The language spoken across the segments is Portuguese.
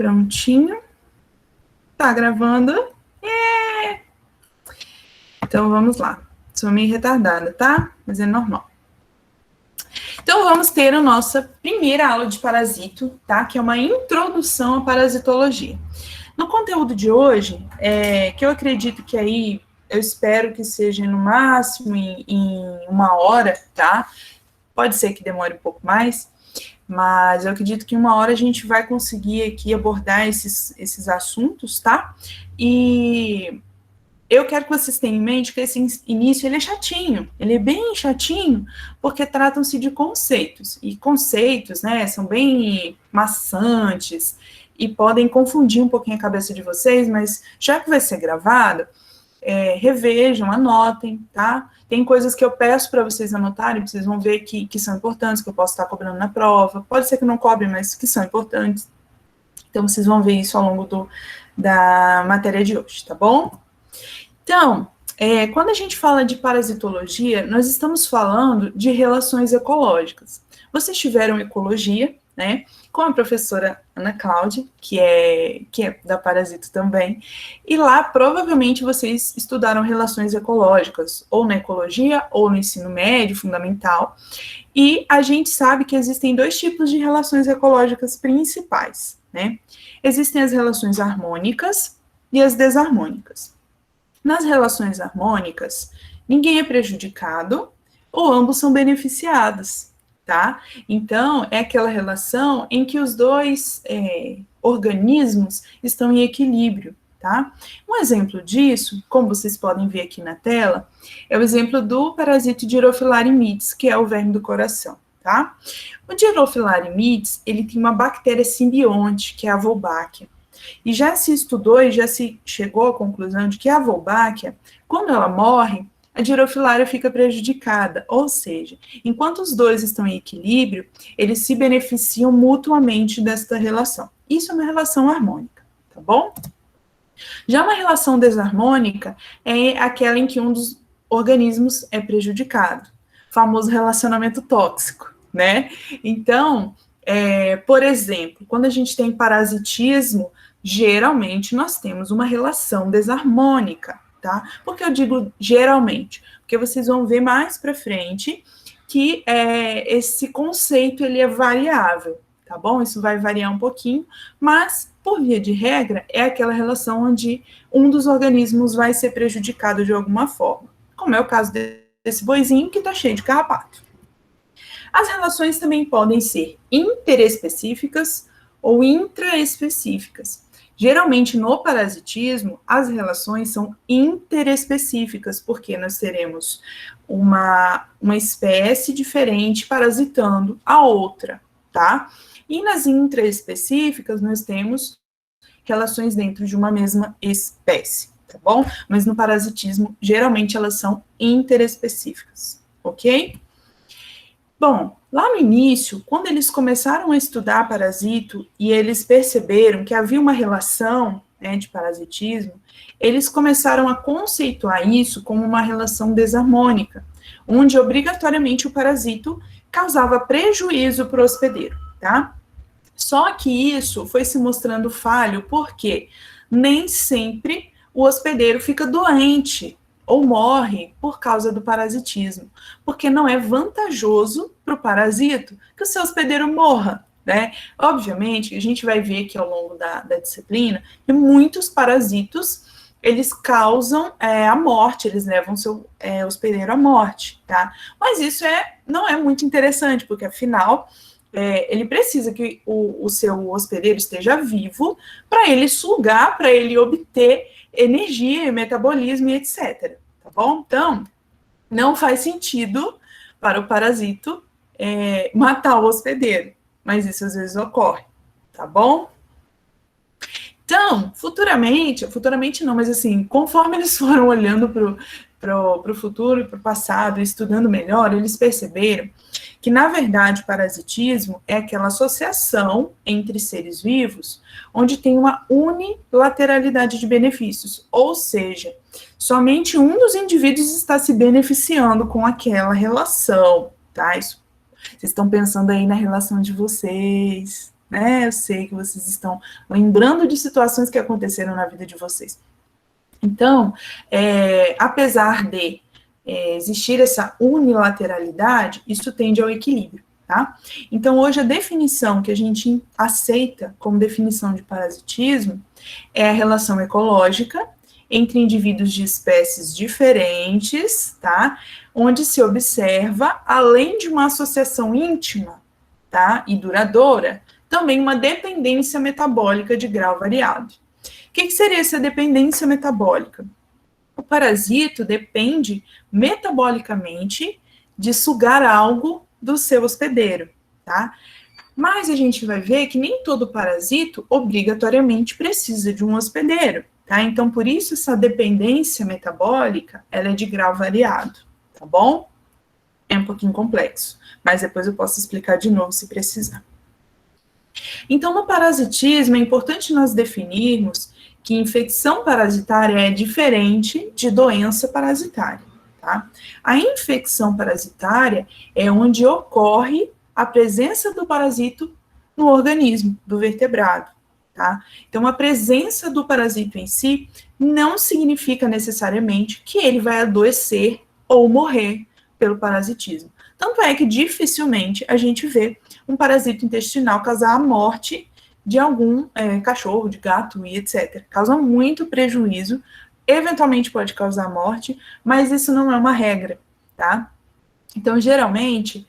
Prontinho. Tá gravando? Então, vamos lá. Sou meio retardada, tá? Mas é normal. Então, vamos ter a nossa primeira aula de parasito, tá? Que é uma introdução à parasitologia. No conteúdo de hoje, que eu acredito que aí, eu espero que seja no máximo em 1 hora, tá? Pode ser que demore um pouco mais, mas eu acredito que em 1 hora a gente vai conseguir aqui abordar esses assuntos, tá? E eu quero que vocês tenham em mente que esse início ele é chatinho, ele é bem chatinho, porque tratam-se de conceitos, e conceitos, né, são bem maçantes, e podem confundir um pouquinho a cabeça de vocês, mas já que vai ser gravado, revejam, anotem, tá? Tem coisas que eu peço para vocês anotarem, vocês vão ver que são importantes, que eu posso estar cobrando na prova, pode ser que não cobre, mas que são importantes. Então, vocês vão ver isso ao longo da matéria de hoje, tá bom? Então, quando a gente fala de parasitologia, nós estamos falando de relações ecológicas. Vocês tiveram ecologia, né, com a professora Ana Cláudia, que é da Parasito também, e lá provavelmente vocês estudaram relações ecológicas, ou na ecologia, ou no ensino médio, fundamental, e a gente sabe que existem 2 tipos de relações ecológicas principais, né? Existem as relações harmônicas e as desarmônicas. Nas relações harmônicas, ninguém é prejudicado ou ambos são beneficiados, tá? Então, é aquela relação em que os 2 organismos estão em equilíbrio, tá? Um exemplo disso, como vocês podem ver aqui na tela, é o exemplo do parasito Dirofilaria mites, que é o verme do coração, tá? O Dirofilaria mites, ele tem uma bactéria simbionte, que é a Wolbachia. E já se estudou e já se chegou à conclusão de que a Wolbachia, quando ela morre, a Dirofilaria fica prejudicada, ou seja, enquanto os 2 estão em equilíbrio, eles se beneficiam mutuamente desta relação. Isso é uma relação harmônica, tá bom? Já uma relação desarmônica é aquela em que um dos organismos é prejudicado, famoso relacionamento tóxico, né? Então, por exemplo, quando a gente tem parasitismo, geralmente nós temos uma relação desarmônica, tá? Por que eu digo geralmente? Porque vocês vão ver mais para frente que esse conceito ele é variável, tá bom? Isso vai variar um pouquinho, mas, por via de regra, é aquela relação onde um dos organismos vai ser prejudicado de alguma forma, como é o caso desse boizinho que está cheio de carrapato. As relações também podem ser interespecíficas ou intraespecíficas. Geralmente, no parasitismo, as relações são interespecíficas, porque nós teremos uma espécie diferente parasitando a outra, tá? E nas intraespecíficas, nós temos relações dentro de uma mesma espécie, tá bom? Mas no parasitismo, geralmente, elas são interespecíficas, ok? Bom, lá no início, quando eles começaram a estudar parasito e eles perceberam que havia uma relação, né, de parasitismo, eles começaram a conceituar isso como uma relação desarmônica, onde obrigatoriamente o parasito causava prejuízo para o hospedeiro, tá? Só que isso foi se mostrando falho porque nem sempre o hospedeiro fica doente ou morre por causa do parasitismo, porque não é vantajoso para o parasito que o seu hospedeiro morra, né? Obviamente, a gente vai ver aqui ao longo da disciplina que muitos parasitos, eles causam a morte, eles levam seu hospedeiro à morte, tá? Mas isso não é muito interessante, porque afinal, ele precisa que o seu hospedeiro esteja vivo para ele sugar, para ele obter energia, metabolismo e etc. Tá bom? Então, não faz sentido para o parasito matar o hospedeiro, mas isso às vezes ocorre, tá bom? Então, futuramente não, mas assim, conforme eles foram olhando para o futuro e para o passado, estudando melhor, eles perceberam que, na verdade, o parasitismo é aquela associação entre seres vivos onde tem uma unilateralidade de benefícios, ou seja, somente um dos indivíduos está se beneficiando com aquela relação, tá? Isso, vocês estão pensando aí na relação de vocês, né? Eu sei que vocês estão lembrando de situações que aconteceram na vida de vocês. Então, apesar de existir essa unilateralidade, isso tende ao equilíbrio, tá? Então, hoje a definição que a gente aceita como definição de parasitismo é a relação ecológica entre indivíduos de espécies diferentes, tá? Onde se observa, além de uma associação íntima, tá? E duradoura, também uma dependência metabólica de grau variado. O que seria essa dependência metabólica? O parasito depende metabolicamente de sugar algo do seu hospedeiro, tá? Mas a gente vai ver que nem todo parasito obrigatoriamente precisa de um hospedeiro, tá? Então, por isso, essa dependência metabólica, ela é de grau variado, tá bom? É um pouquinho complexo, mas depois eu posso explicar de novo se precisar. Então, no parasitismo, é importante nós definirmos que infecção parasitária é diferente de doença parasitária, tá? A infecção parasitária é onde ocorre a presença do parasito no organismo do vertebrado, tá? Então, a presença do parasito em si não significa necessariamente que ele vai adoecer ou morrer pelo parasitismo. Tanto é que dificilmente a gente vê um parasito intestinal causar a morte de algum cachorro, de gato e etc. Causa muito prejuízo, eventualmente pode causar morte, mas isso não é uma regra, tá? Então, geralmente,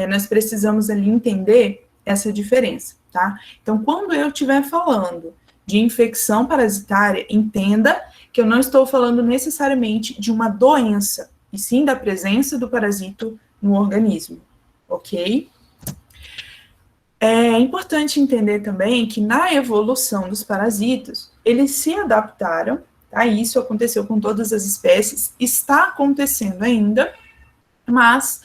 nós precisamos ali entender essa diferença, tá? Então, quando eu estiver falando de infecção parasitária, entenda que eu não estou falando necessariamente de uma doença, e sim da presença do parasito no organismo, ok? É importante entender também que na evolução dos parasitos, eles se adaptaram, tá? Isso aconteceu com todas as espécies, está acontecendo ainda, mas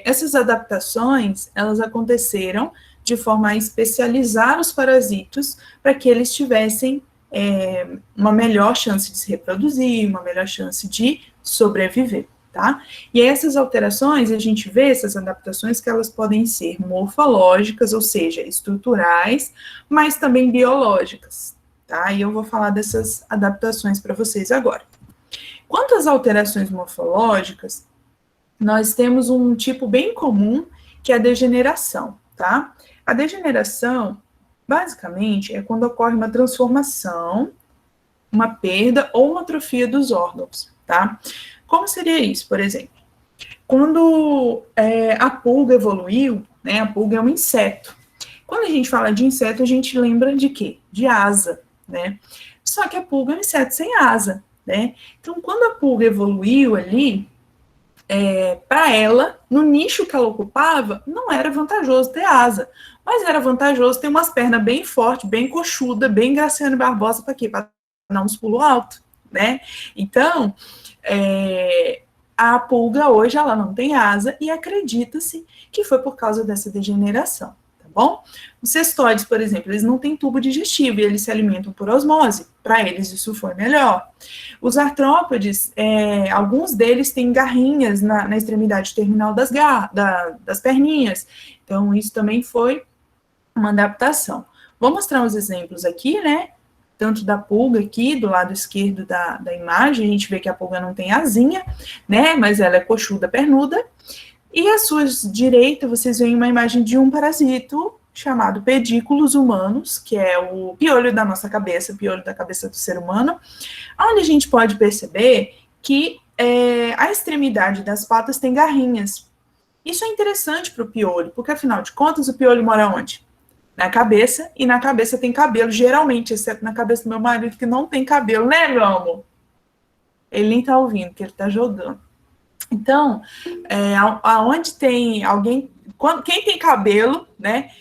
essas adaptações, elas aconteceram de forma a especializar os parasitos para que eles tivessem uma melhor chance de se reproduzir, uma melhor chance de sobreviver, tá? E essas alterações, a gente vê essas adaptações que elas podem ser morfológicas, ou seja, estruturais, mas também biológicas, tá? E eu vou falar dessas adaptações para vocês agora. Quanto às alterações morfológicas, nós temos um tipo bem comum, que é a degeneração, tá? A degeneração, basicamente, é quando ocorre uma transformação, uma perda ou uma atrofia dos órgãos, tá? Como seria isso, por exemplo? Quando a pulga evoluiu, né, a pulga é um inseto. Quando a gente fala de inseto, a gente lembra de quê? De asa, né? Só que a pulga é um inseto sem asa, né? Então, quando a pulga evoluiu ali, para ela, no nicho que ela ocupava, não era vantajoso ter asa, mas era vantajoso ter umas pernas bem fortes, bem coxuda, bem Graciane Barbosa, para quê? Para dar uns pulos altos, né? Então, a pulga hoje ela não tem asa e acredita-se que foi por causa dessa degeneração, tá bom? Os cestóides, por exemplo, eles não têm tubo digestivo e eles se alimentam por osmose. Para eles isso foi melhor. Os artrópodes, alguns deles têm garrinhas na extremidade terminal das perninhas. Então isso também foi uma adaptação. Vou mostrar uns exemplos aqui, né? Tanto da pulga aqui, do lado esquerdo da imagem, a gente vê que a pulga não tem asinha, né, mas ela é coxuda, pernuda, e à sua direita vocês veem uma imagem de um parasito chamado pedículos humanos, que é o piolho da nossa cabeça, piolho da cabeça do ser humano, onde a gente pode perceber que a extremidade das patas tem garrinhas. Isso é interessante para o piolho, porque afinal de contas o piolho mora onde? Na cabeça, e na cabeça tem cabelo, geralmente, exceto na cabeça do meu marido, que não tem cabelo, né, meu amor? Ele nem tá ouvindo, que ele tá jogando. Então, aonde tem alguém, quem tem cabelo, né,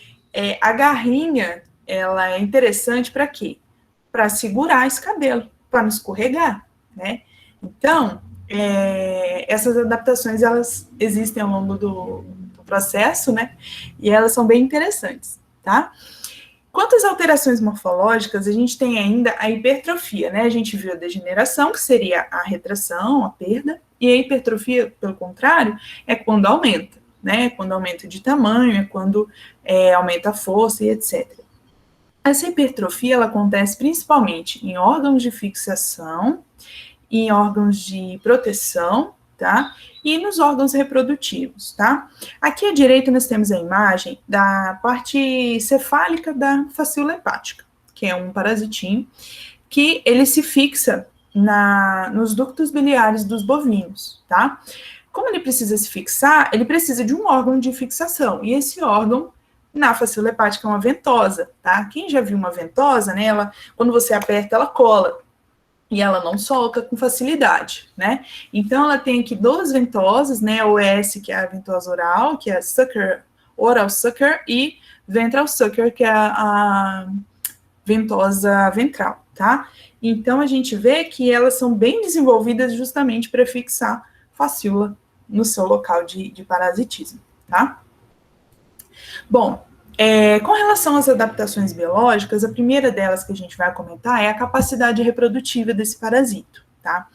a garrinha, ela é interessante para quê? Para segurar esse cabelo, para não escorregar, né? Então, essas adaptações, elas existem ao longo do processo, né, e elas são bem interessantes. Tá? Quanto às alterações morfológicas, a gente tem ainda a hipertrofia, né? A gente viu a degeneração, que seria a retração, a perda, e a hipertrofia, pelo contrário, é quando aumenta, né? Quando aumenta de tamanho, quando aumenta a força e etc. Essa hipertrofia, ela acontece principalmente em órgãos de fixação, em órgãos de proteção, tá? E nos órgãos reprodutivos, tá? Aqui à direita nós temos a imagem da parte cefálica da facíola hepática, que é um parasitinho que ele se fixa nos ductos biliares dos bovinos, tá? Como ele precisa se fixar, ele precisa de um órgão de fixação, e esse órgão na facíola hepática é uma ventosa, tá? Quem já viu uma ventosa, né, quando você aperta, ela cola, e ela não solta com facilidade, né? Então, ela tem aqui duas ventosas, né? OS, que é a ventosa oral, que é a sucker, oral sucker, e ventral sucker, que é a ventosa ventral, tá? Então, a gente vê que elas são bem desenvolvidas justamente para fixar facíola no seu local de parasitismo, tá? Bom, com relação às adaptações biológicas, a primeira delas que a gente vai comentar é a capacidade reprodutiva desse parasito, tá?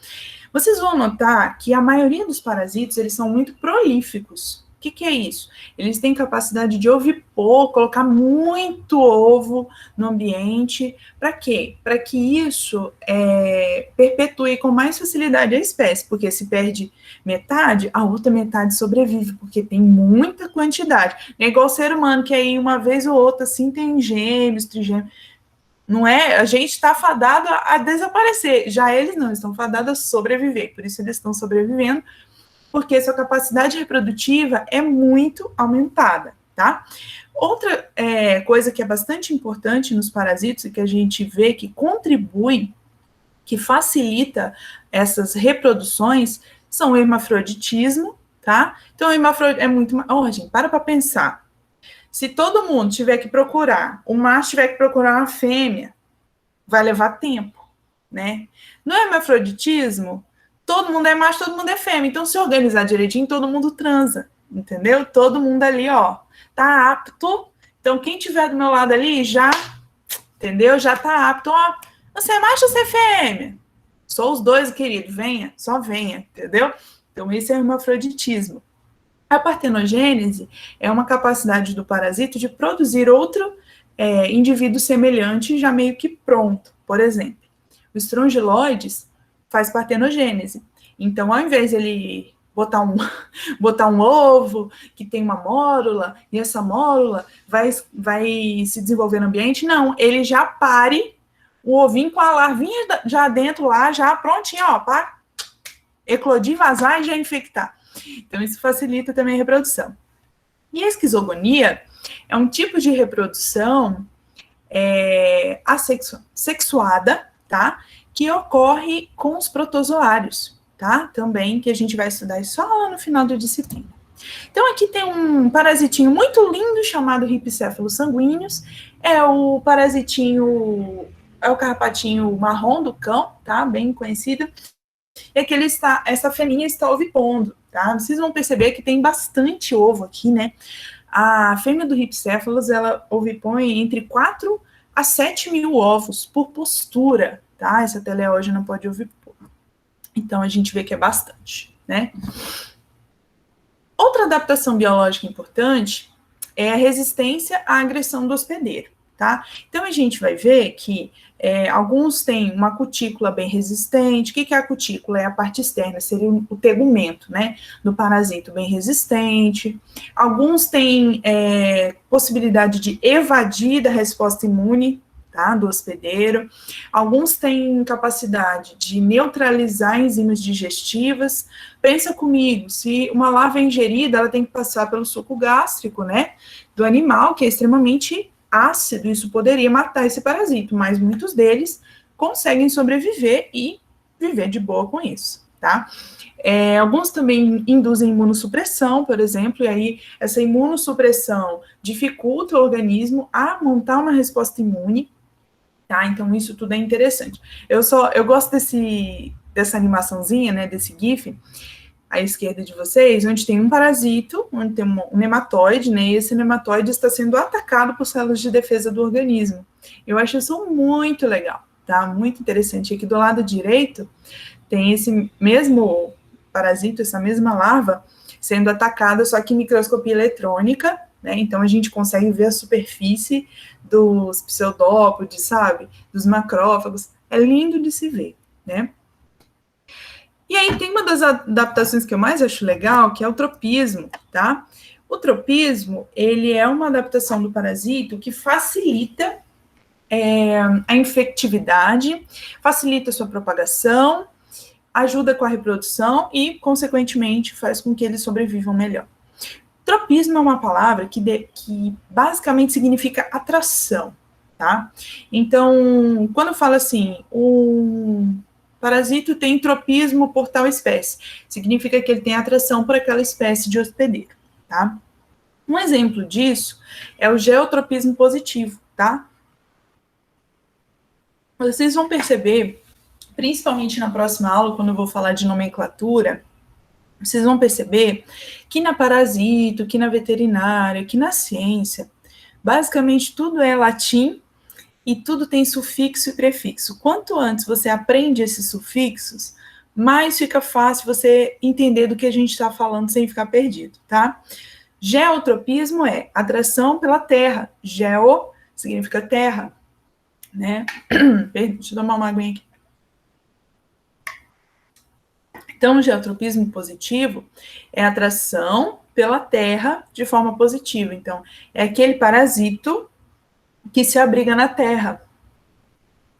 Vocês vão notar que a maioria dos parasitos, eles são muito prolíficos. O que é isso? Eles têm capacidade de ovipor, colocar muito ovo no ambiente. Para quê? Para que isso perpetue com mais facilidade a espécie, porque se perde metade, a outra metade sobrevive, porque tem muita quantidade. É igual o ser humano, que aí uma vez ou outra, assim, tem gêmeos, trigêmeos. Não é? A gente está fadado a desaparecer. Já eles não, estão fadados a sobreviver. Por isso eles estão sobrevivendo, porque sua capacidade reprodutiva é muito aumentada, tá? Outra coisa que é bastante importante nos parasitos e que a gente vê que contribui, que facilita essas reproduções, são o hermafroditismo, tá? Então, o hermafrodismo é muito... gente, para pensar. Se todo mundo tiver que procurar, o macho tiver que procurar uma fêmea, vai levar tempo, né? No hermafroditismo, todo mundo é macho, todo mundo é fêmea. Então, se organizar direitinho, todo mundo transa, entendeu? Todo mundo ali, ó, tá apto. Então, quem tiver do meu lado ali, já, entendeu? Já tá apto. Ó, você é macho ou você é fêmea? Sou os dois, querido. Venha, só venha, entendeu? Então, esse é o hermafroditismo. A partenogênese é uma capacidade do parasito de produzir outro indivíduo semelhante já meio que pronto. Por exemplo, o estrongiloides faz partenogênese. Então, ao invés de ele botar um ovo que tem uma mórula, e essa mórula vai se desenvolver no ambiente, não, ele já pare o ovinho com a larvinha já dentro lá, já prontinho, ó, para eclodir, vazar e já infectar. Então, isso facilita também a reprodução. E a esquizogonia é um tipo de reprodução assexuada, tá? Que ocorre com os protozoários, tá? Também, que a gente vai estudar só lá no final da disciplina. Então, aqui tem um parasitinho muito lindo chamado Rhipicephalus sanguíneos. É o parasitinho, é o carrapatinho marrom do cão, tá? Bem conhecido. É que essa fêmea está ovipondo, tá? Vocês vão perceber que tem bastante ovo aqui, né? A fêmea do Rhipicephalus, ela ovipõe entre 4 a 7 mil ovos por postura, tá? Essa teleógena pode ovipor. Então, a gente vê que é bastante, né? Outra adaptação biológica importante é a resistência à agressão do hospedeiro, tá? Então, a gente vai ver que alguns têm uma cutícula bem resistente. O que é a cutícula? É a parte externa, seria o tegumento, né, do parasito bem resistente. Alguns têm possibilidade de evadir da resposta imune, tá, do hospedeiro. Alguns têm capacidade de neutralizar enzimas digestivas. Pensa comigo, se uma larva é ingerida, ela tem que passar pelo suco gástrico, né, do animal, que é extremamente ácido, isso poderia matar esse parasito, mas muitos deles conseguem sobreviver e viver de boa com isso, tá? Alguns também induzem imunossupressão, por exemplo, e aí essa imunossupressão dificulta o organismo a montar uma resposta imune, tá? Então isso tudo é interessante. Eu gosto dessa animaçãozinha, né, desse GIF, à esquerda de vocês, onde tem um parasito, onde tem um nematóide, né, e esse nematóide está sendo atacado por células de defesa do organismo. Eu acho isso muito legal, tá? Muito interessante. Aqui do lado direito tem esse mesmo parasito, essa mesma larva, sendo atacada, só que em microscopia eletrônica, né? Então a gente consegue ver a superfície dos pseudópodes, sabe? Dos macrófagos. É lindo de se ver, né? E aí tem uma das adaptações que eu mais acho legal, que é o tropismo, tá? O tropismo, ele é uma adaptação do parasito que facilita a infectividade, facilita a sua propagação, ajuda com a reprodução e, consequentemente, faz com que eles sobrevivam melhor. Tropismo é uma palavra que basicamente significa atração, tá? Então, quando eu falo assim, um parasito tem tropismo por tal espécie, significa que ele tem atração por aquela espécie de hospedeiro, tá? Um exemplo disso é o geotropismo positivo, tá? Vocês vão perceber, principalmente na próxima aula, quando eu vou falar de nomenclatura, vocês vão perceber que na parasito, que na veterinária, que na ciência, basicamente tudo é latim e tudo tem sufixo e prefixo. Quanto antes você aprende esses sufixos, mais fica fácil você entender do que a gente está falando sem ficar perdido, tá? Geotropismo é atração pela terra. Geo significa terra, né? Deixa eu tomar uma aguinha aqui. Então, o geotropismo positivo é atração pela terra de forma positiva. Então, é aquele parasito que se abriga na terra.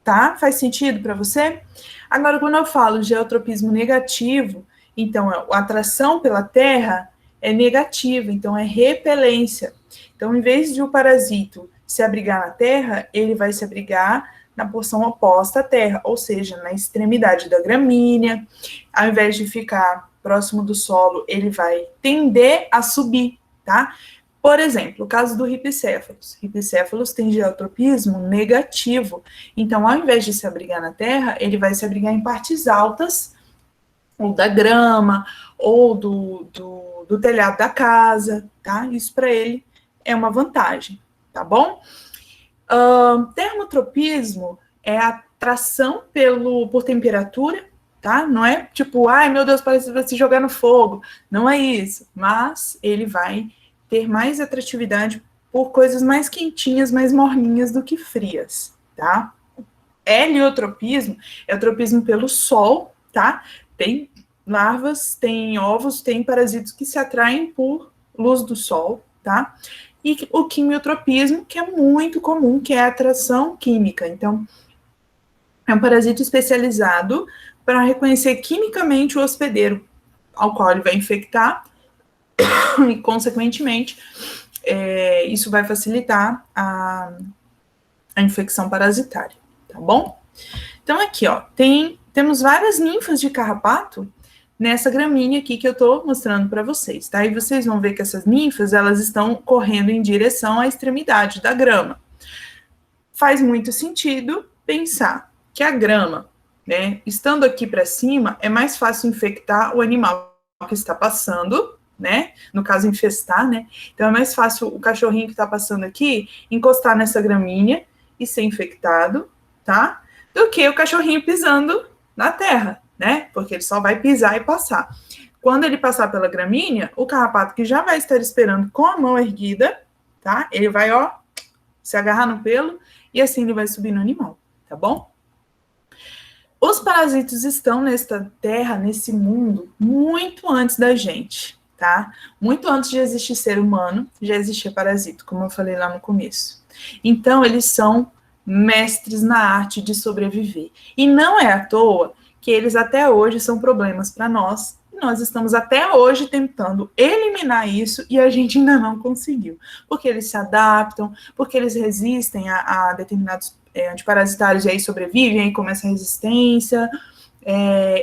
Tá? Faz sentido para você? Agora, quando eu falo geotropismo negativo, então, a atração pela terra é negativa, então é repelência. Então, em vez de o parasito se abrigar na terra, ele vai se abrigar na porção oposta à terra, ou seja, na extremidade da gramínea. Ao invés de ficar próximo do solo, ele vai tender a subir, tá? Por exemplo, o caso do Ripicéfalos. Ripicéfalos tem geotropismo negativo. Então, ao invés de se abrigar na terra, ele vai se abrigar em partes altas, ou da grama, ou do telhado da casa, tá? Isso para ele é uma vantagem, tá bom? Termotropismo é atração por temperatura, tá? Não é tipo, ai meu Deus, parece que vai se jogar no fogo. Não é isso, mas ele vai ter mais atratividade por coisas mais quentinhas, mais morninhas do que frias, tá? Heliotropismo é o tropismo pelo sol, tá? Tem larvas, tem ovos, tem parasitos que se atraem por luz do sol, tá? E o quimiotropismo, que é muito comum, que é a atração química. Então, é um parasito especializado para reconhecer quimicamente o hospedeiro ao qual ele vai infectar e, consequentemente, isso vai facilitar a infecção parasitária, tá bom? Então, aqui, ó, temos várias ninfas de carrapato nessa gramínea aqui que eu estou mostrando para vocês, tá? E vocês vão ver que essas ninfas, elas estão correndo em direção à extremidade da grama. Faz muito sentido pensar que a grama, né, estando aqui para cima, é mais fácil infectar o animal que está passando, né? No caso, infestar, né? Então, é mais fácil o cachorrinho que está passando aqui encostar nessa gramínea e ser infectado, tá? Do que o cachorrinho pisando na terra, né? Porque ele só vai pisar e passar. Quando ele passar pela gramínea, o carrapato que já vai estar esperando com a mão erguida, tá? Ele vai, ó, se agarrar no pelo e assim ele vai subir no animal, tá bom? Os parasitos estão nesta terra, nesse mundo, muito antes da gente, tá? Muito antes de existir ser humano, já existia parasito, como eu falei lá no começo. Então, eles são mestres na arte de sobreviver. E não é à toa que eles até hoje são problemas para nós, e nós estamos até hoje tentando eliminar isso e a gente ainda não conseguiu. Porque eles se adaptam, porque eles resistem a determinados antiparasitários e aí sobrevivem, aí começa a resistência,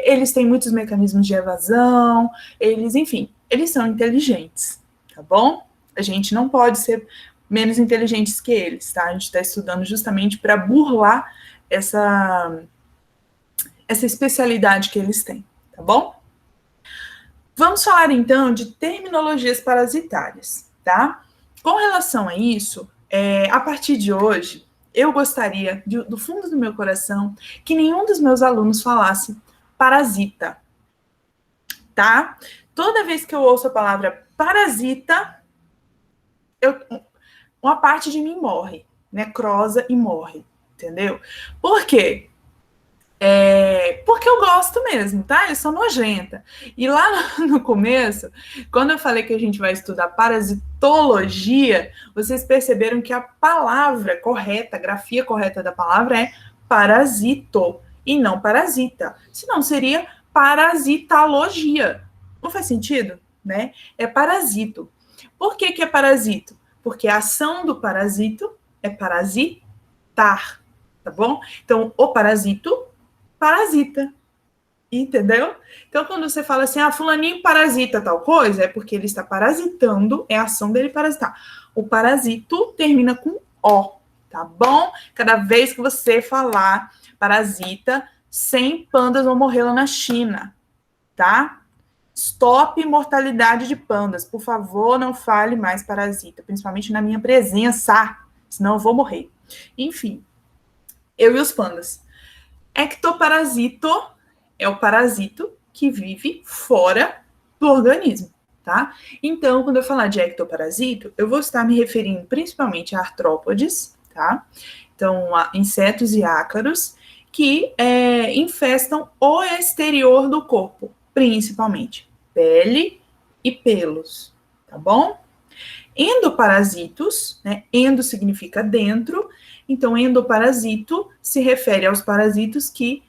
eles têm muitos mecanismos de evasão, enfim, eles são inteligentes, tá bom? A gente não pode ser menos inteligentes que eles, tá? A gente está estudando justamente para burlar essa especialidade que eles têm, tá bom? Vamos falar, então, de terminologias parasitárias, tá? Com relação a isso, a partir de hoje, eu gostaria, do fundo do meu coração, que nenhum dos meus alunos falasse parasita, tá? toda vez que eu ouço a palavra parasita, uma parte de mim morre, necrosa e morre, entendeu? Por quê? Porque eu gosto mesmo, tá? Eu sou nojenta. E lá no começo, quando eu falei que a gente vai estudar parasitologia, vocês perceberam que a palavra correta, a grafia correta da palavra é parasito e não parasita. Senão seria parasitologia. Não faz sentido, né? É parasito. Por que é parasito? Porque a ação do parasito é parasitar, tá bom? Então, o parasito parasita, entendeu? Então, quando você fala assim, fulaninho parasita tal coisa, é porque ele está parasitando, é a ação dele parasitar. O parasito termina com O, tá bom? Cada vez que você falar parasita, 100 pandas vão morrer lá na China, tá? Stop mortalidade de pandas. Por favor, não fale mais parasita, principalmente na minha presença, senão eu vou morrer. Enfim, eu e os pandas. Ectoparasito é o parasito que vive fora do organismo, tá? Então, quando eu falar de ectoparasito, eu vou estar me referindo principalmente a artrópodes, tá? Então, a insetos e ácaros que infestam o exterior do corpo, principalmente pele e pelos, tá bom? Endoparasitos, né? Endo significa dentro, então endoparasito se refere aos parasitos que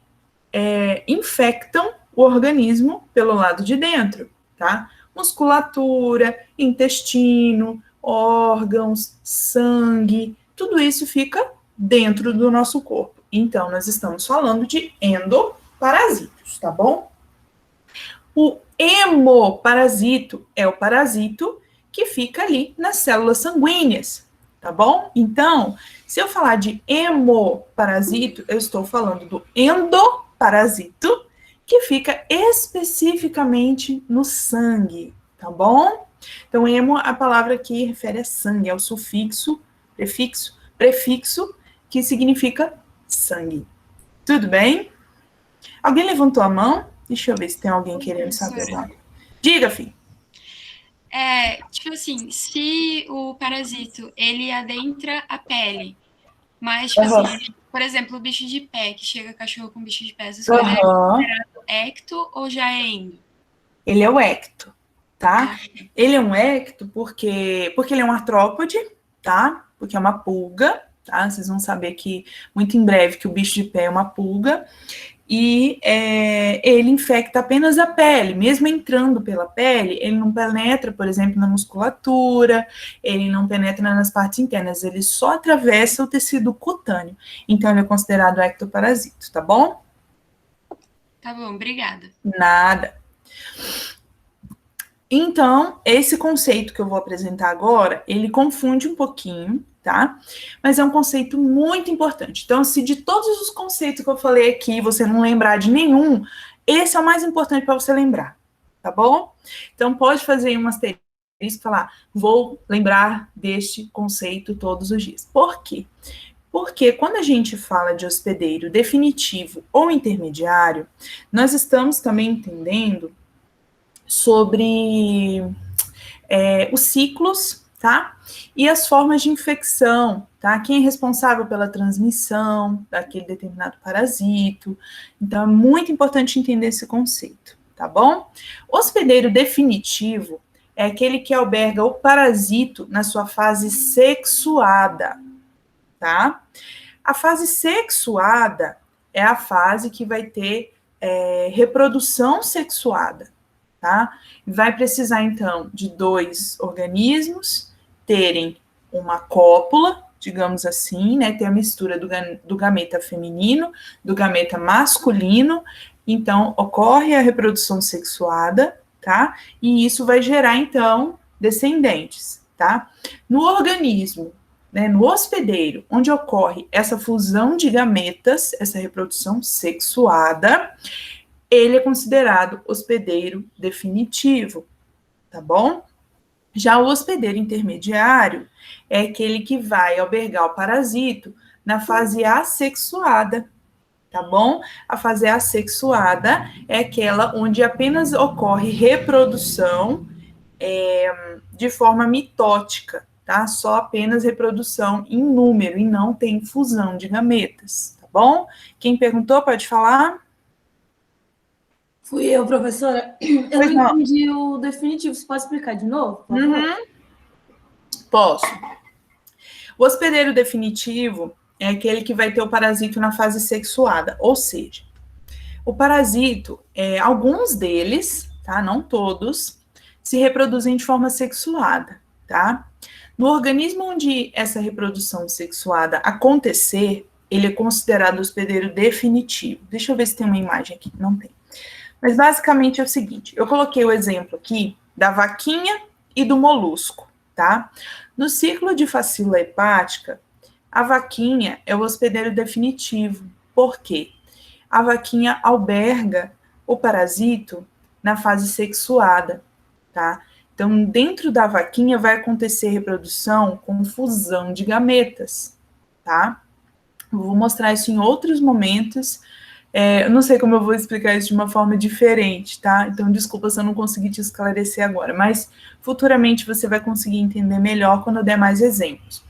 infectam o organismo pelo lado de dentro, tá? Musculatura, intestino, órgãos, sangue, tudo isso fica dentro do nosso corpo. Então, nós estamos falando de endoparasitos, tá bom? O hemoparasito é o parasito que fica ali nas células sanguíneas, tá bom? Então, se eu falar de hemoparasito, eu estou falando do endoparasito, que fica especificamente no sangue, tá bom? Então, hemo, a palavra que refere a sangue, é o sufixo, prefixo, que significa sangue. Tudo bem? Alguém levantou a mão? Deixa eu ver se tem alguém querendo saber algo. Diga, filho. Tipo assim, se o parasito, ele adentra a pele, mas, tipo assim, por exemplo, o bicho de pé, que chega cachorro com bicho de pé, essas coisas, é considerado ecto ou já é endo? Ele é o ecto, tá? Ele é um ecto porque ele é um artrópode, tá? Porque é uma pulga, tá? Vocês vão saber que, muito em breve, que o bicho de pé é uma pulga. E ele infecta apenas a pele, mesmo entrando pela pele, ele não penetra, por exemplo, na musculatura, ele não penetra nas partes internas, ele só atravessa o tecido cutâneo. Então, ele é considerado ectoparasito, tá bom? Tá bom, obrigada. Nada. Então, esse conceito que eu vou apresentar agora, ele confunde um pouquinho, tá? Mas é um conceito muito importante. Então, se de todos os conceitos que eu falei aqui, você não lembrar de nenhum, esse é o mais importante para você lembrar, tá bom? Então, pode fazer um asterisco e falar, vou lembrar deste conceito todos os dias. Por quê? Porque quando a gente fala de hospedeiro definitivo ou intermediário, nós estamos também entendendo sobre os ciclos, tá? E as formas de infecção, tá? Quem é responsável pela transmissão daquele determinado parasito. Então, é muito importante entender esse conceito, tá bom? Hospedeiro definitivo é aquele que alberga o parasito na sua fase sexuada, tá? A fase sexuada é a fase que vai ter reprodução sexuada, tá? Vai precisar, então, de 2 organismos terem uma cópula, digamos assim, né? Ter a mistura do gameta feminino, do gameta masculino. Então, ocorre a reprodução sexuada, tá? E isso vai gerar, então, descendentes, tá? No organismo, né, no hospedeiro, onde ocorre essa fusão de gametas, essa reprodução sexuada, ele é considerado hospedeiro definitivo, tá bom? Já o hospedeiro intermediário é aquele que vai albergar o parasito na fase assexuada, tá bom? A fase assexuada é aquela onde apenas ocorre reprodução de forma mitótica, tá? Só apenas reprodução em número e não tem fusão de gametas, tá bom? Quem perguntou pode falar? Fui eu, professora. Eu Pois não não. entendi o definitivo. Você pode explicar de novo, por favor? Posso. O hospedeiro definitivo é aquele que vai ter o parasito na fase sexuada, ou seja, o parasito, alguns deles, tá? Não todos, se reproduzem de forma sexuada, tá? No organismo onde essa reprodução sexuada acontecer, ele é considerado hospedeiro definitivo. Deixa eu ver se tem uma imagem aqui. Não tem. Mas basicamente é o seguinte, eu coloquei o exemplo aqui da vaquinha e do molusco, tá? No ciclo de facila hepática, a vaquinha é o hospedeiro definitivo. Por quê? A vaquinha alberga o parasito na fase sexuada, tá? Então, dentro da vaquinha vai acontecer reprodução com fusão de gametas, tá? Eu vou mostrar isso em outros momentos. Eu não sei como eu vou explicar isso de uma forma diferente, tá? Então, desculpa se eu não consegui te esclarecer agora, mas futuramente você vai conseguir entender melhor quando eu der mais exemplos.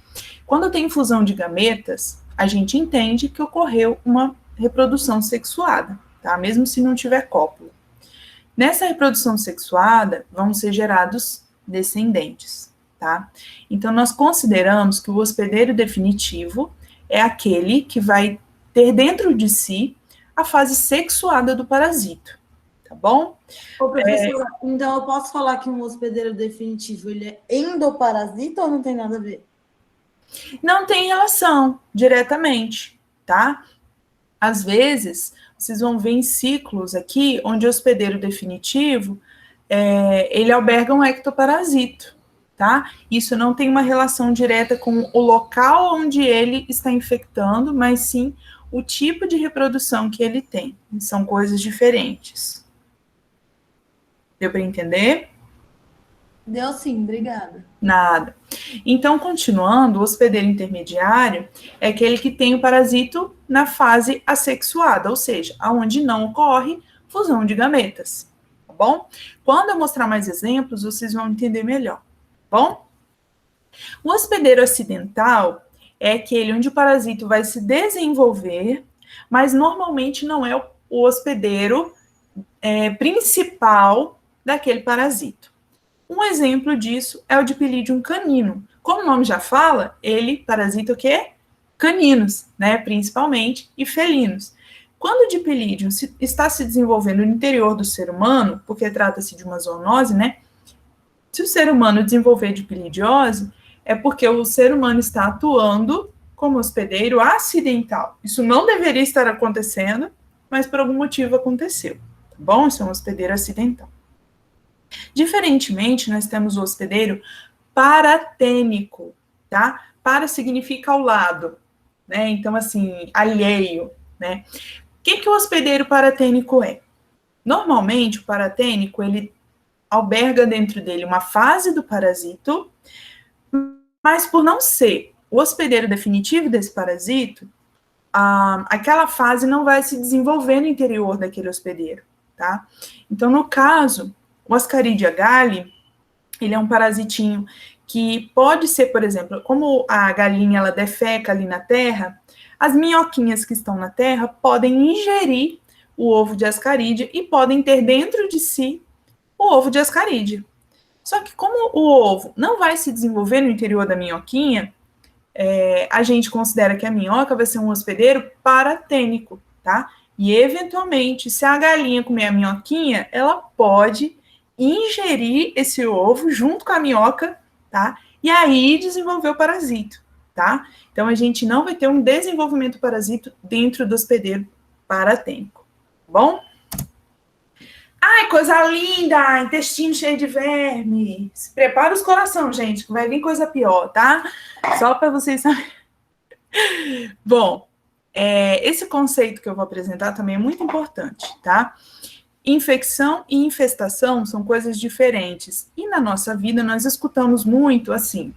Quando tem fusão de gametas, a gente entende que ocorreu uma reprodução sexuada, tá? Mesmo se não tiver cópula. Nessa reprodução sexuada, vão ser gerados descendentes, tá? Então, nós consideramos que o hospedeiro definitivo é aquele que vai ter dentro de si a fase sexuada do parasito, tá bom? Ô, professora, então eu posso falar que um hospedeiro definitivo, ele é endoparasita ou não tem nada a ver? Não tem relação diretamente, tá? Às vezes, vocês vão ver em ciclos aqui, onde o hospedeiro definitivo, ele alberga um ectoparasito, tá? Isso não tem uma relação direta com o local onde ele está infectando, mas sim o tipo de reprodução que ele tem. São coisas diferentes. Deu para entender? Deu sim, obrigada. Nada. Então, continuando, o hospedeiro intermediário é aquele que tem o parasito na fase assexuada, ou seja, aonde não ocorre fusão de gametas, tá bom? Quando eu mostrar mais exemplos, vocês vão entender melhor, tá bom? O hospedeiro acidental é aquele onde o parasito vai se desenvolver, mas normalmente não é o hospedeiro principal daquele parasito. Um exemplo disso é o Dipylidium canino. Como o nome já fala, ele parasita o quê? Caninos, né, principalmente, e felinos. Quando o Dipylidium está se desenvolvendo no interior do ser humano, porque trata-se de uma zoonose, né, se o ser humano desenvolver dipilidiose, é porque o ser humano está atuando como hospedeiro acidental. Isso não deveria estar acontecendo, mas por algum motivo aconteceu, tá bom? Isso é um hospedeiro acidental. Diferentemente, nós temos o hospedeiro paratênico, tá? Para significa ao lado, né? Então, assim, alheio, né? O que o hospedeiro paratênico é? Normalmente, o paratênico, ele alberga dentro dele uma fase do parasito, mas por não ser o hospedeiro definitivo desse parasito, aquela fase não vai se desenvolver no interior daquele hospedeiro, tá? Então, no caso, o Ascaridia galli, ele é um parasitinho que pode ser, por exemplo, como a galinha ela defeca ali na terra, as minhoquinhas que estão na terra podem ingerir o ovo de Ascaridia e podem ter dentro de si o ovo de Ascaridia. Só que como o ovo não vai se desenvolver no interior da minhoquinha, a gente considera que a minhoca vai ser um hospedeiro paratênico, tá? E, eventualmente, se a galinha comer a minhoquinha, ela pode ingerir esse ovo junto com a minhoca, tá? E aí desenvolver o parasito, tá? Então, a gente não vai ter um desenvolvimento parasito dentro do hospedeiro paratênico, tá bom? Ai, coisa linda! Intestino cheio de verme. Se prepara os coração, gente, que vai vir coisa pior, tá? Só para vocês saberem. Bom, esse conceito que eu vou apresentar também é muito importante, tá? Infecção e infestação são coisas diferentes. E na nossa vida nós escutamos muito assim: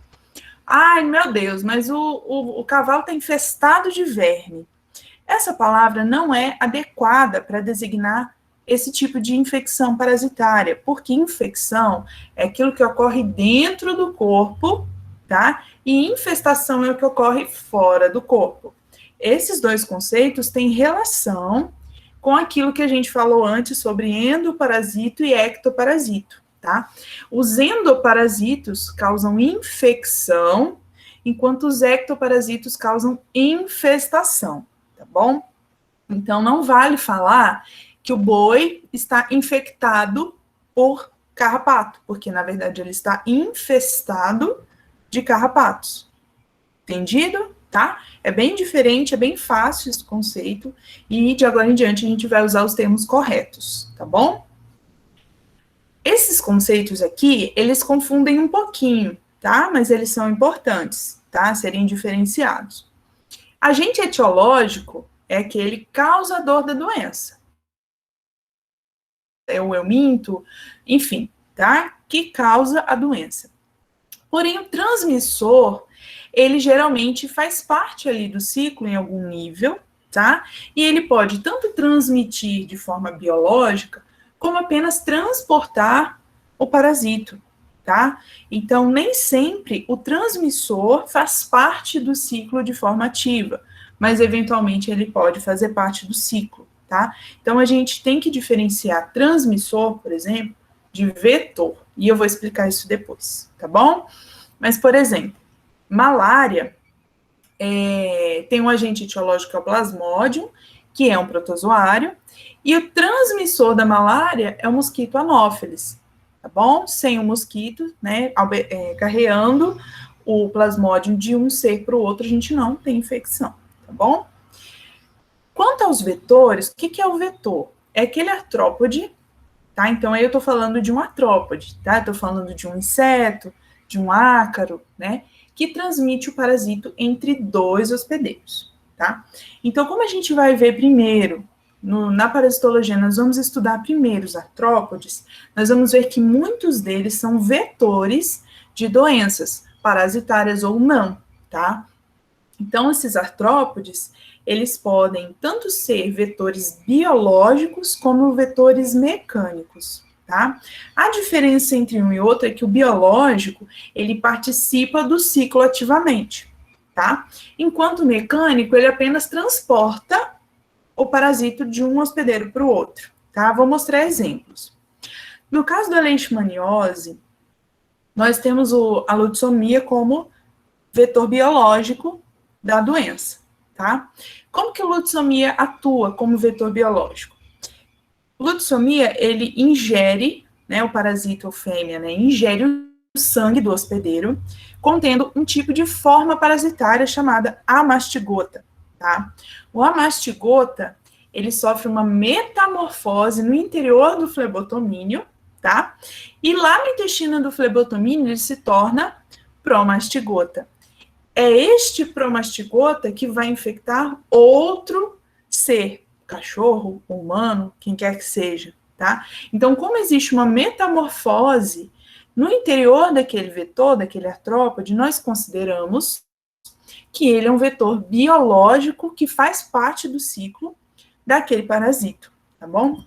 ai, meu Deus, mas o cavalo está infestado de verme. essa palavra não é adequada para designar esse tipo de infecção parasitária, porque infecção é aquilo que ocorre dentro do corpo, tá? E infestação é o que ocorre fora do corpo. Esses dois conceitos têm relação com aquilo que a gente falou antes sobre endoparasito e ectoparasito, tá? Os endoparasitos causam infecção, enquanto os ectoparasitos causam infestação, tá bom? Então, não vale falar que o boi está infectado por carrapato, porque, na verdade, ele está infestado de carrapatos. Entendido? Tá? É bem diferente, é bem fácil esse conceito, e de agora em diante a gente vai usar os termos corretos, tá bom? Esses conceitos aqui, eles confundem um pouquinho, tá? Mas eles são importantes, tá? Serem diferenciados. Agente etiológico é aquele causador da doença. É o euminto, enfim, tá? Que causa a doença. Porém, o transmissor, ele geralmente faz parte ali do ciclo em algum nível, tá? E ele pode tanto transmitir de forma biológica, como apenas transportar o parasito, tá? Então, nem sempre o transmissor faz parte do ciclo de forma ativa, mas eventualmente ele pode fazer parte do ciclo, tá? Então, a gente tem que diferenciar transmissor, por exemplo, de vetor, e eu vou explicar isso depois, tá bom? Mas, por exemplo, malária tem um agente etiológico, que é o Plasmodium, que é um protozoário, e o transmissor da malária é o mosquito Anopheles, tá bom? Sem o mosquito, né, carreando o Plasmodium de um ser para o outro, a gente não tem infecção, tá bom? Quanto aos vetores, o que é o vetor? É aquele artrópode, tá? Então, aí eu tô falando de um artrópode, tá? Eu tô falando de um inseto, de um ácaro, né? Que transmite o parasito entre dois hospedeiros, tá? Então, como a gente vai ver primeiro, na parasitologia, nós vamos estudar primeiro os artrópodes, nós vamos ver que muitos deles são vetores de doenças, parasitárias ou não, tá? Então, esses artrópodes, eles podem tanto ser vetores biológicos como vetores mecânicos, tá? A diferença entre um e outro é que o biológico, ele participa do ciclo ativamente, tá? Enquanto o mecânico, ele apenas transporta o parasito de um hospedeiro para o outro, tá? Vou mostrar exemplos. No caso da leishmaniose, nós temos a lutsomia como vetor biológico da doença, tá? Como que a lutsomia atua como vetor biológico? Lutsomia, ele ingere, né, o parasito ou fêmea, né, ingere o sangue do hospedeiro, contendo um tipo de forma parasitária chamada amastigota, tá? O amastigota, ele sofre uma metamorfose no interior do flebotomínio, tá? E lá no intestino do flebotomínio, ele se torna promastigota. É este promastigota que vai infectar outro ser, cachorro, humano, quem quer que seja, tá? Então, como existe uma metamorfose no interior daquele vetor, daquele artrópode, nós consideramos que ele é um vetor biológico que faz parte do ciclo daquele parasito, tá bom?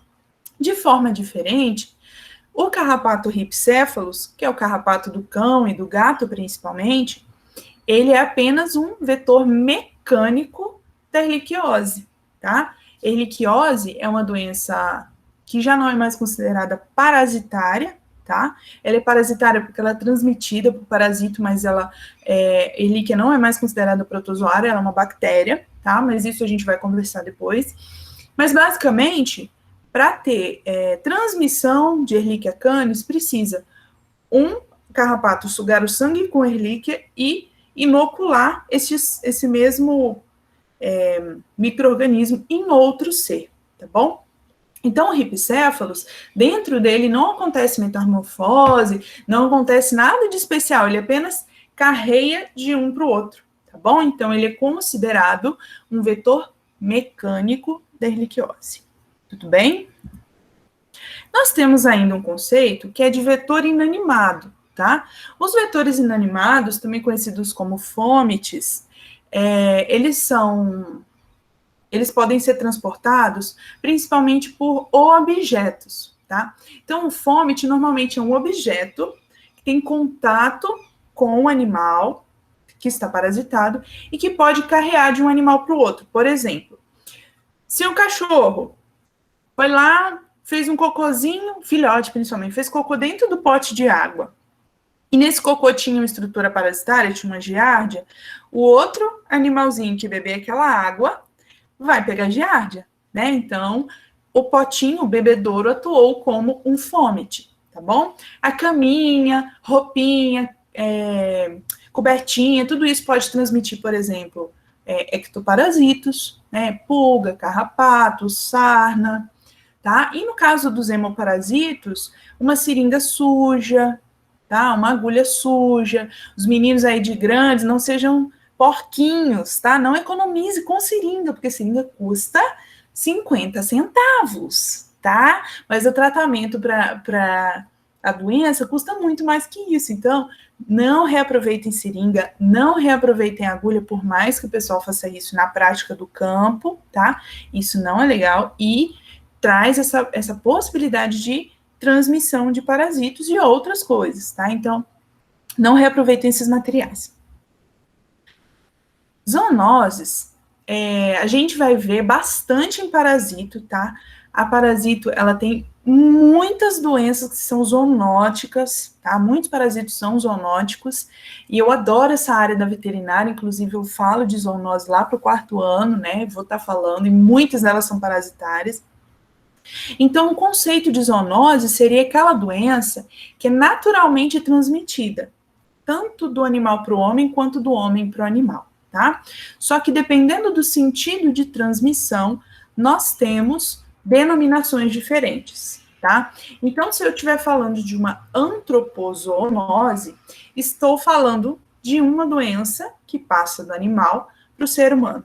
De forma diferente, o carrapato Rhipcephalus, que é o carrapato do cão e do gato principalmente, ele é apenas um vetor mecânico da erliquiose, tá? Erliquiose é uma doença que já não é mais considerada parasitária, tá? Ela é parasitária porque ela é transmitida por parasito, mas erlíquia não é mais considerada protozoária, ela é uma bactéria, tá? Mas isso a gente vai conversar depois. Mas, basicamente, para ter transmissão de Ehrlichia canis, precisa um carrapato sugar o sangue com Ehrlichia e inocular esse mesmo micro-organismo em outro ser, tá bom? Então, o Rhipcephalus, dentro dele não acontece metamorfose, não acontece nada de especial, ele apenas carreia de um para o outro, tá bom? Então, ele é considerado um vetor mecânico da erliquiose. Tudo bem? Nós temos ainda um conceito que é de vetor inanimado, tá? Os vetores inanimados, também conhecidos como fômites, eles eles podem ser transportados principalmente por objetos, tá? Então, o fômite normalmente é um objeto que tem contato com o animal que está parasitado e que pode carrear de um animal para o outro. Por exemplo, se o cachorro foi lá, fez um cocôzinho, filhote principalmente, fez cocô dentro do pote de água, e nesse cocô tinha uma estrutura parasitária, tinha uma giardia, o outro animalzinho que beber aquela água vai pegar giardia, né? Então, o potinho, o bebedouro, atuou como um fômite, tá bom? A caminha, roupinha, cobertinha, tudo isso pode transmitir, por exemplo, ectoparasitos, né? Pulga, carrapato, sarna, tá? E no caso dos hemoparasitos, uma seringa suja, tá? Uma agulha suja. Os meninos aí de grandes não sejam porquinhos, tá? Não economize com seringa, porque seringa custa 50 centavos, tá? Mas o tratamento para a doença custa muito mais que isso. Então, não reaproveitem seringa, não reaproveitem agulha, por mais que o pessoal faça isso na prática do campo, tá? Isso não é legal e traz essa possibilidade de transmissão de parasitos e outras coisas, tá? Então, não reaproveitem esses materiais. Zoonoses, a gente vai ver bastante em parasito, tá? A parasito, ela tem muitas doenças que são zoonóticas, tá? Muitos parasitos são zoonóticos, e eu adoro essa área da veterinária, inclusive eu falo de zoonose lá para o 4º ano, né? Vou estar falando, e muitas delas são parasitárias. Então, o conceito de zoonose seria aquela doença que é naturalmente transmitida, tanto do animal para o homem, quanto do homem para o animal, tá? Só que dependendo do sentido de transmissão, nós temos denominações diferentes, tá? Então, se eu estiver falando de uma antropozoonose, estou falando de uma doença que passa do animal para o ser humano.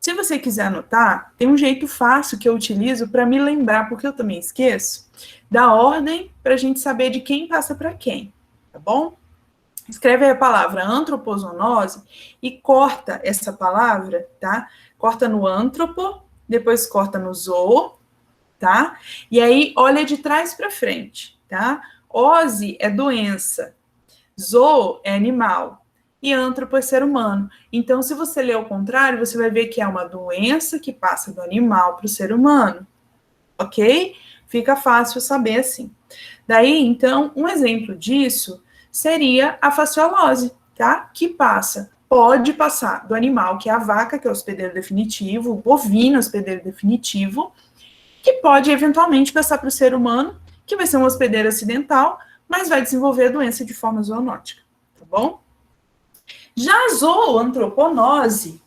Se você quiser anotar, tem um jeito fácil que eu utilizo para me lembrar, porque eu também esqueço, da ordem para a gente saber de quem passa para quem, tá bom? Escreve aí a palavra antropozoonose e corta essa palavra, tá? Corta no antropo, depois corta no zoo, tá? E aí olha de trás para frente, tá? Ose é doença, zoo é animal e antropo é ser humano. Então, se você ler ao contrário, você vai ver que é uma doença que passa do animal para o ser humano, ok? Fica fácil saber assim. Daí, então, um exemplo disso seria a fasciolose, tá? Que pode passar do animal, que é a vaca, que é o hospedeiro definitivo, o bovino hospedeiro definitivo, que pode eventualmente passar para o ser humano, que vai ser um hospedeiro acidental, mas vai desenvolver a doença de forma zoonótica, tá bom? Já a zooantroponose,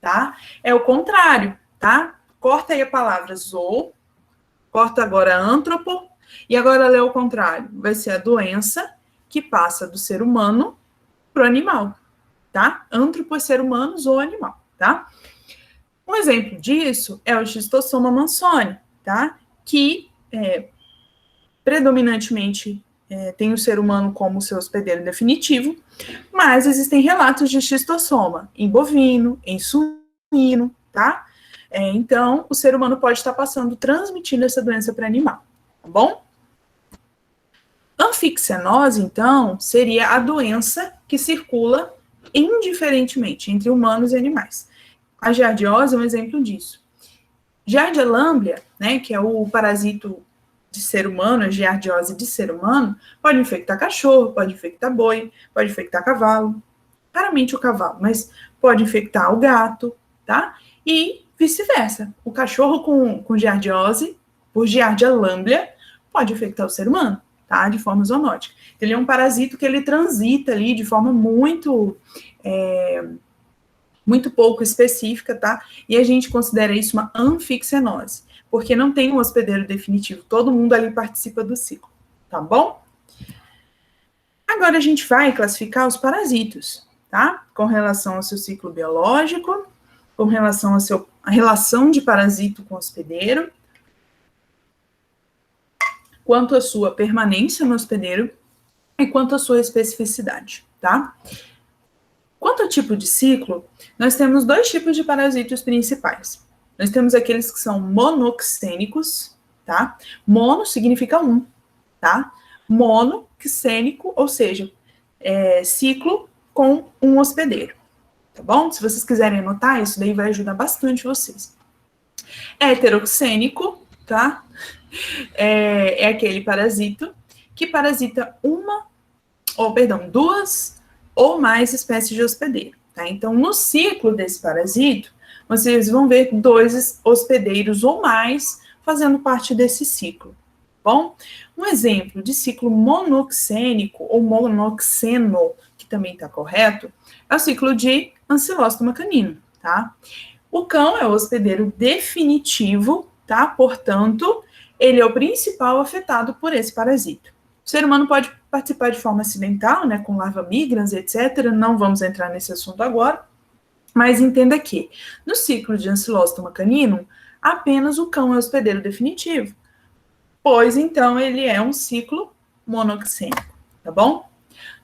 tá? É o contrário, tá? Corta aí a palavra zoo, corta agora antropo, e agora lê o contrário. Vai ser a doença que passa do ser humano para o animal, tá? Antropo é ser humano, zoo animal, tá? Um exemplo disso é o Schistossoma mansoni, tá? Que predominantemente tem o ser humano como seu hospedeiro definitivo, mas existem relatos de esquistossoma em bovino, em suíno, tá? Então, o ser humano pode estar transmitindo essa doença para animal, tá bom? Anfixenose, então, seria a doença que circula indiferentemente entre humanos e animais. A giardiose é um exemplo disso. Giardia lamblia, né, que é o parasito de ser humano, a giardiose de ser humano, pode infectar cachorro, pode infectar boi, pode infectar cavalo, raramente o cavalo, mas pode infectar o gato, tá? E vice-versa. O cachorro com giardiose, por Giardia lamblia, pode infectar o ser humano, tá? De forma zoonótica. Ele é um parasito que ele transita ali de forma muito pouco específica, tá? E a gente considera isso uma anfixenose, porque não tem um hospedeiro definitivo, todo mundo ali participa do ciclo, tá bom? Agora a gente vai classificar os parasitos, tá? Com relação ao seu ciclo biológico, com relação à relação de parasito com hospedeiro, quanto à sua permanência no hospedeiro e quanto à sua especificidade, tá? Quanto ao tipo de ciclo, nós temos 2 tipos de parasitos principais. Nós temos aqueles que são monoxênicos, tá? Mono significa um, tá? Monoxênico, ou seja, ciclo com um hospedeiro, tá bom? Se vocês quiserem anotar, isso daí vai ajudar bastante vocês. Heteroxênico, tá? É aquele parasito que parasita duas ou mais espécies de hospedeiro, tá? Então, no ciclo desse parasito, vocês vão ver 2 hospedeiros ou mais fazendo parte desse ciclo, bom? Um exemplo de ciclo monoxênico ou monoxeno, que também está correto, é o ciclo de Ancylostoma canino, tá? O cão é o hospedeiro definitivo, tá? Portanto, ele é o principal afetado por esse parasito. O ser humano pode participar de forma acidental, né, com larva migrans, etc. Não vamos entrar nesse assunto agora, mas entenda que, no ciclo de Ancylostoma canino, apenas o cão é o hospedeiro definitivo, pois, então, ele é um ciclo monoxênico, tá bom?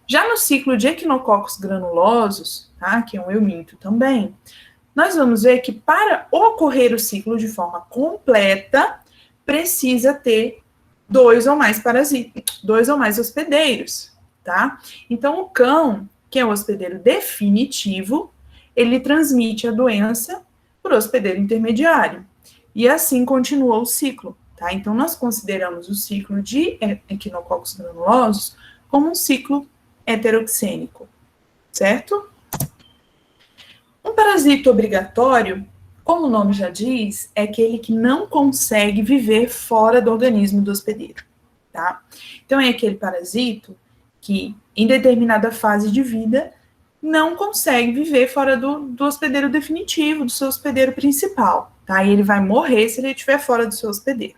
Já no ciclo de Echinococos granulosos, tá, que é um euminto também, nós vamos ver que para ocorrer o ciclo de forma completa, precisa ter 2 ou mais parasitas, 2 ou mais hospedeiros, tá? Então, o cão, que é o hospedeiro definitivo, ele transmite a doença por hospedeiro intermediário. E assim continua o ciclo, tá? Então, nós consideramos o ciclo de Echinococos granulosos como um ciclo heteroxênico, certo? Um parasito obrigatório, como o nome já diz, é aquele que não consegue viver fora do organismo do hospedeiro, tá? Então, é aquele parasito que, em determinada fase de vida, não consegue viver fora do hospedeiro definitivo, do seu hospedeiro principal, tá? E ele vai morrer se ele estiver fora do seu hospedeiro.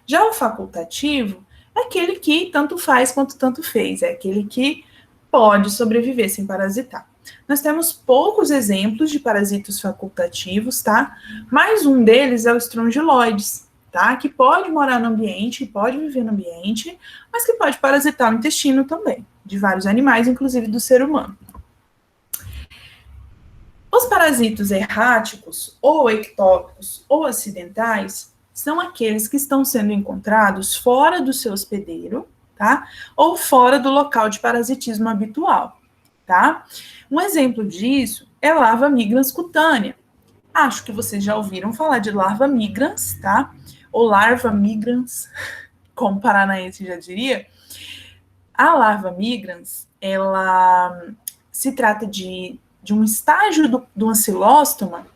Já o facultativo é aquele que tanto faz quanto tanto fez, é aquele que pode sobreviver sem parasitar. Nós temos poucos exemplos de parasitos facultativos, tá? Mas um deles é o Strongyloides, tá? Que pode morar no ambiente, pode viver no ambiente, mas que pode parasitar o intestino também, de vários animais, inclusive do ser humano. Os parasitos erráticos, ou ectópicos, ou acidentais, são aqueles que estão sendo encontrados fora do seu hospedeiro, tá? Ou fora do local de parasitismo habitual, tá? Um exemplo disso é larva migrans cutânea. Acho que vocês já ouviram falar de larva migrans, tá? Ou larva migrans, como paranaense já diria. A larva migrans, ela se trata de um estágio do ancilóstoma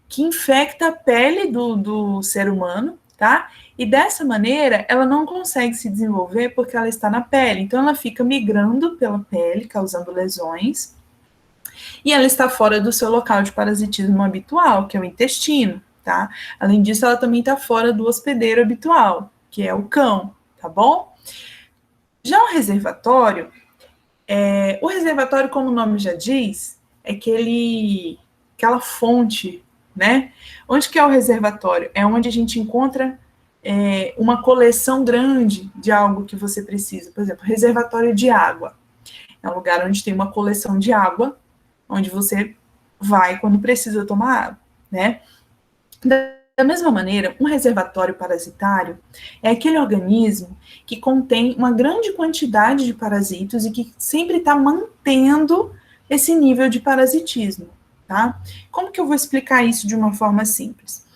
que infecta a pele do ser humano, tá? E dessa maneira, ela não consegue se desenvolver porque ela está na pele. Então, ela fica migrando pela pele, causando lesões. E ela está fora do seu local de parasitismo habitual, que é o intestino, tá? Além disso, ela também está fora do hospedeiro habitual, que é o cão, tá bom? Já o reservatório, como o nome já diz, é aquela fonte, né? Onde que é o reservatório? É onde a gente encontra uma coleção grande de algo que você precisa. Por exemplo, reservatório de água. É um lugar onde tem uma coleção de água, onde você vai quando precisa tomar água, né? Da mesma maneira, um reservatório parasitário é aquele organismo que contém uma grande quantidade de parasitos e que sempre está mantendo esse nível de parasitismo, tá? Como que eu vou explicar isso de uma forma simples?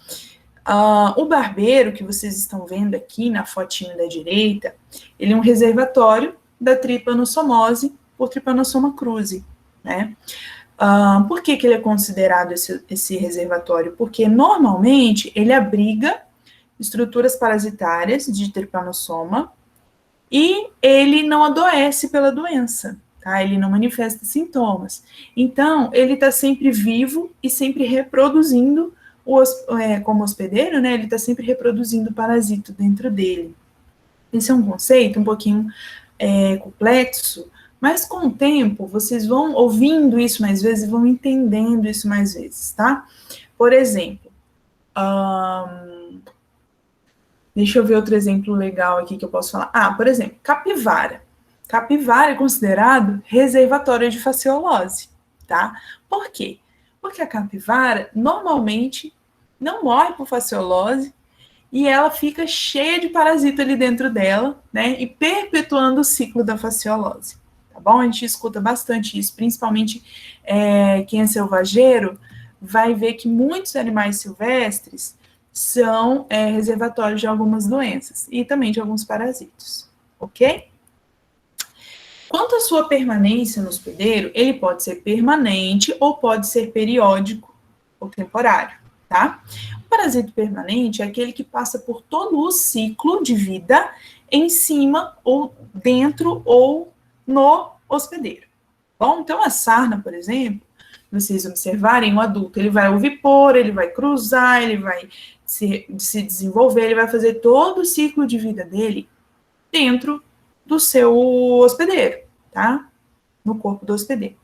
O barbeiro, que vocês estão vendo aqui na fotinho da direita, ele é um reservatório da Trypanosomose por Trypanosoma cruzi, né? Por que ele é considerado esse reservatório? Porque, normalmente, ele abriga estruturas parasitárias de Trypanosoma e ele não adoece pela doença, tá? Ele não manifesta sintomas. Então, ele está sempre vivo e sempre reproduzindo, como hospedeiro, né? Ele está sempre reproduzindo o parasito dentro dele. Esse é um conceito um pouquinho complexo, mas com o tempo, vocês vão ouvindo isso mais vezes e vão entendendo isso mais vezes, tá? Por exemplo, deixa eu ver outro exemplo legal aqui que eu posso falar. Por exemplo, capivara. Capivara é considerado reservatório de fasciolose, tá? Por quê? Porque a capivara, normalmente, não morre por fasciolose, e ela fica cheia de parasita ali dentro dela, né, e perpetuando o ciclo da fasciolose, tá bom? A gente escuta bastante isso, principalmente quem é selvageiro, vai ver que muitos animais silvestres são reservatórios de algumas doenças, e também de alguns parasitos, ok? Quanto à sua permanência no hospedeiro, ele pode ser permanente ou pode ser periódico ou temporário, tá? O parasito permanente é aquele que passa por todo o ciclo de vida em cima ou dentro ou no hospedeiro. Bom, então a sarna, por exemplo, vocês observarem, o adulto, ele vai ovipor, ele vai cruzar, ele vai se desenvolver, ele vai fazer todo o ciclo de vida dele dentro do seu hospedeiro, tá? No corpo do hospedeiro.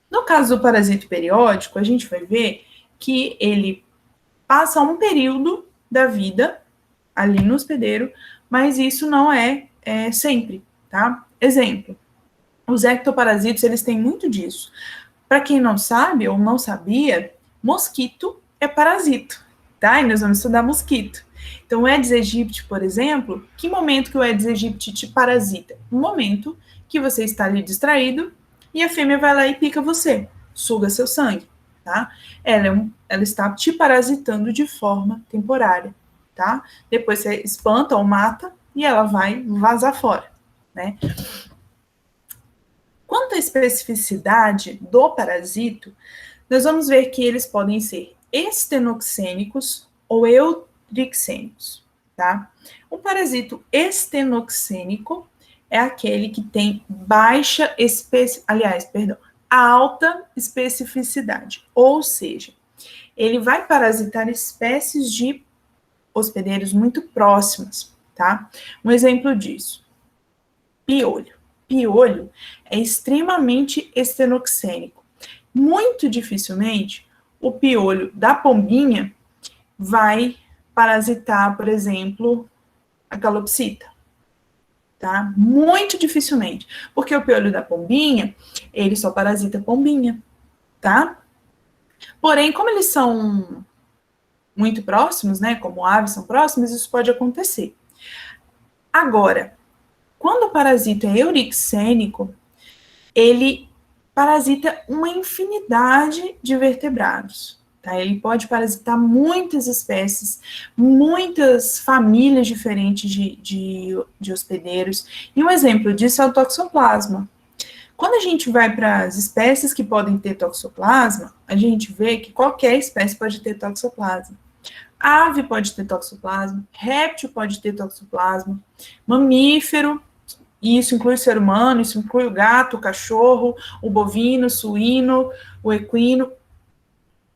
No caso do parasito periódico, a gente vai ver que ele passa um período da vida ali no hospedeiro, mas isso não é sempre, tá? Exemplo, os ectoparasitos, eles têm muito disso. Para quem não sabe ou não sabia, mosquito é parasito, tá? E nós vamos estudar mosquito. Então, o Aedes aegypti, por exemplo, que momento que o Aedes aegypti te parasita? No momento que você está ali distraído e a fêmea vai lá e pica você, suga seu sangue, tá? Ela está te parasitando de forma temporária, tá? Depois você espanta ou mata e ela vai vazar fora, né? Quanto à especificidade do parasito, nós vamos ver que eles podem ser estenoxênicos ou eutrixênicos, tá? O parasito estenoxênico é aquele que tem alta especificidade, ou seja, ele vai parasitar espécies de hospedeiros muito próximas, tá? Um exemplo disso, piolho. Piolho é extremamente estenoxênico. Muito dificilmente o piolho da pombinha vai parasitar, por exemplo, a calopsita, tá? Muito dificilmente, porque o piolho da pombinha, ele só parasita a pombinha, tá? Porém, como eles são muito próximos, né, como aves são próximas, isso pode acontecer. Agora, quando o parasito é eurixênico, ele parasita uma infinidade de vertebrados, tá? Ele pode parasitar muitas espécies, muitas famílias diferentes de hospedeiros. E um exemplo disso é o toxoplasma. Quando a gente vai para as espécies que podem ter toxoplasma, a gente vê que qualquer espécie pode ter toxoplasma. Ave pode ter toxoplasma, réptil pode ter toxoplasma, mamífero, e isso inclui o ser humano, isso inclui o gato, o cachorro, o bovino, o suíno, o equino.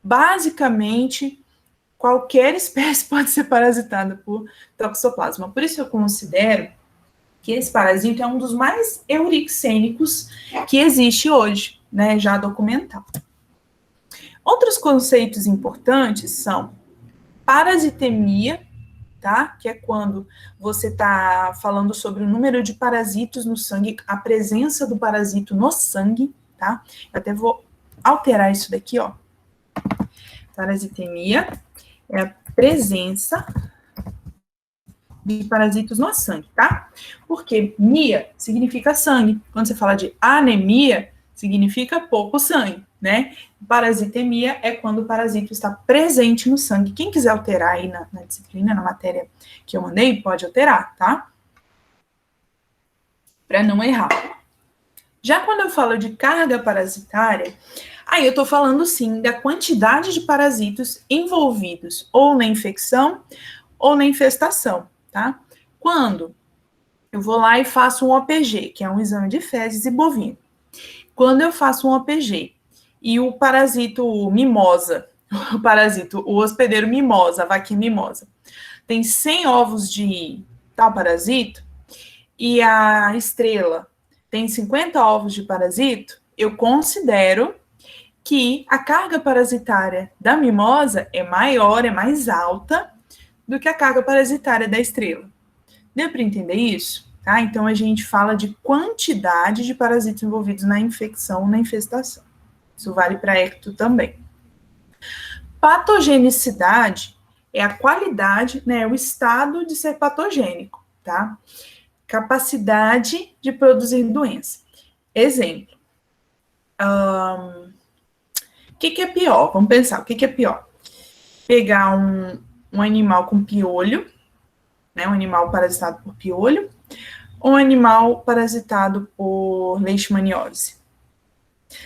Basicamente, qualquer espécie pode ser parasitada por toxoplasma. Por isso eu considero que esse parasito é um dos mais eurixênicos que existe hoje, né, já documentado. Outros conceitos importantes são parasitemia, tá? Que é quando você está falando sobre o número de parasitos no sangue, a presença do parasito no sangue, tá? Eu até vou alterar isso daqui, ó. Parasitemia é a presença de parasitos no sangue, tá? Porque mia significa sangue. Quando você fala de anemia, significa pouco sangue, né? Parasitemia é quando o parasito está presente no sangue. Quem quiser alterar aí na disciplina, na matéria que eu mandei, pode alterar, tá? Para não errar. Já quando eu falo de carga parasitária, aí eu tô falando, sim, da quantidade de parasitos envolvidos ou na infecção ou na infestação, tá? Quando eu vou lá e faço um OPG, que é um exame de fezes e bovino. Quando eu faço um OPG e o parasito mimosa, o hospedeiro mimosa, a vaquinha mimosa, tem 100 ovos de tal parasito e a estrela tem 50 ovos de parasito, eu considero que a carga parasitária da mimosa é maior, é mais alta do que a carga parasitária da estrela. Deu para entender isso? Tá? Então, a gente fala de quantidade de parasitos envolvidos na infecção, na infestação. Isso vale para ecto também. Patogenicidade é a qualidade, né, o estado de ser patogênico, tá? Capacidade de produzir doença. Exemplo. O que é pior? Vamos pensar, o que é pior? Pegar um animal com piolho, né, um animal parasitado por piolho, ou um animal parasitado por leishmaniose.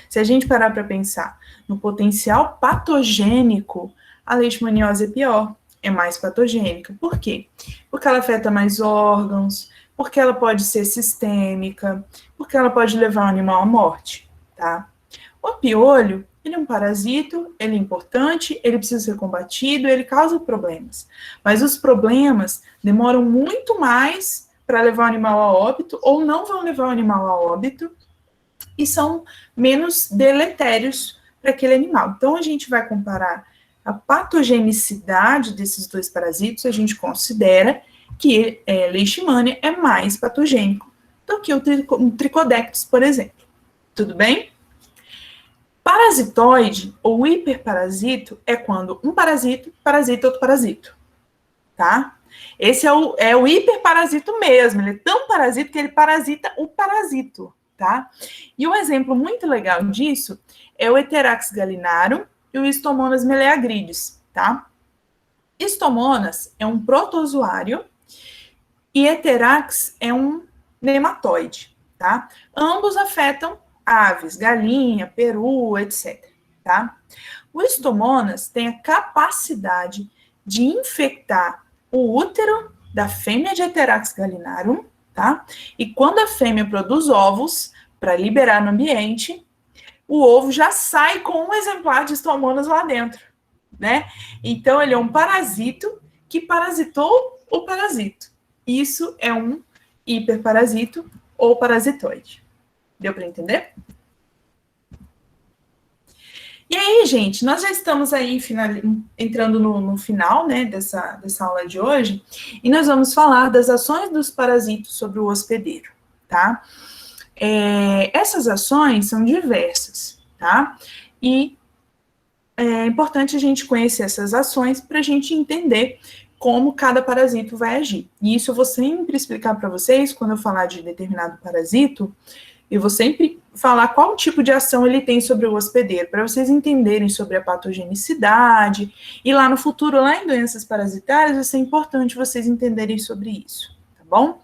Se a gente parar para pensar no potencial patogênico, a leishmaniose é pior, é mais patogênica. Por quê? Porque ela afeta mais órgãos, porque ela pode ser sistêmica, porque ela pode levar o animal à morte, tá? O piolho, ele é um parasito, ele é importante, ele precisa ser combatido, ele causa problemas. Mas os problemas demoram muito mais para levar o animal a óbito, ou não vão levar o animal a óbito, e são menos deletérios para aquele animal. Então, a gente vai comparar a patogenicidade desses dois parasitos, a gente considera que Leishmania é mais patogênico do que o Trichodectes, por exemplo. Tudo bem? Parasitoide ou hiperparasito é quando um parasito parasita outro parasito, tá? Esse é o hiperparasito mesmo, ele é tão parasito que ele parasita o parasito, tá? E um exemplo muito legal disso é o Heterax gallinarum e o Stomonas meleagrides, tá? Stomonas é um protozoário e Heterax é um nematóide, tá? Ambos afetam aves, galinha, peru, etc, tá? O Stomonas tem a capacidade de infectar o útero da fêmea de Heterax gallinarum, tá? E quando a fêmea produz ovos para liberar no ambiente, o ovo já sai com um exemplar de Stomonas lá dentro, né? Então, ele é um parasito que parasitou o parasito. Isso é um hiperparasito ou parasitoide. Deu para entender? E aí, gente, nós já estamos aí entrando no final, né, dessa aula de hoje, e nós vamos falar das ações dos parasitos sobre o hospedeiro, tá? Essas ações são diversas, tá? E é importante a gente conhecer essas ações para a gente entender como cada parasito vai agir. E isso eu vou sempre explicar para vocês, quando eu falar de determinado parasito, eu vou sempre falar qual tipo de ação ele tem sobre o hospedeiro, para vocês entenderem sobre a patogenicidade, e lá no futuro, lá em doenças parasitárias, vai ser importante vocês entenderem sobre isso, tá bom?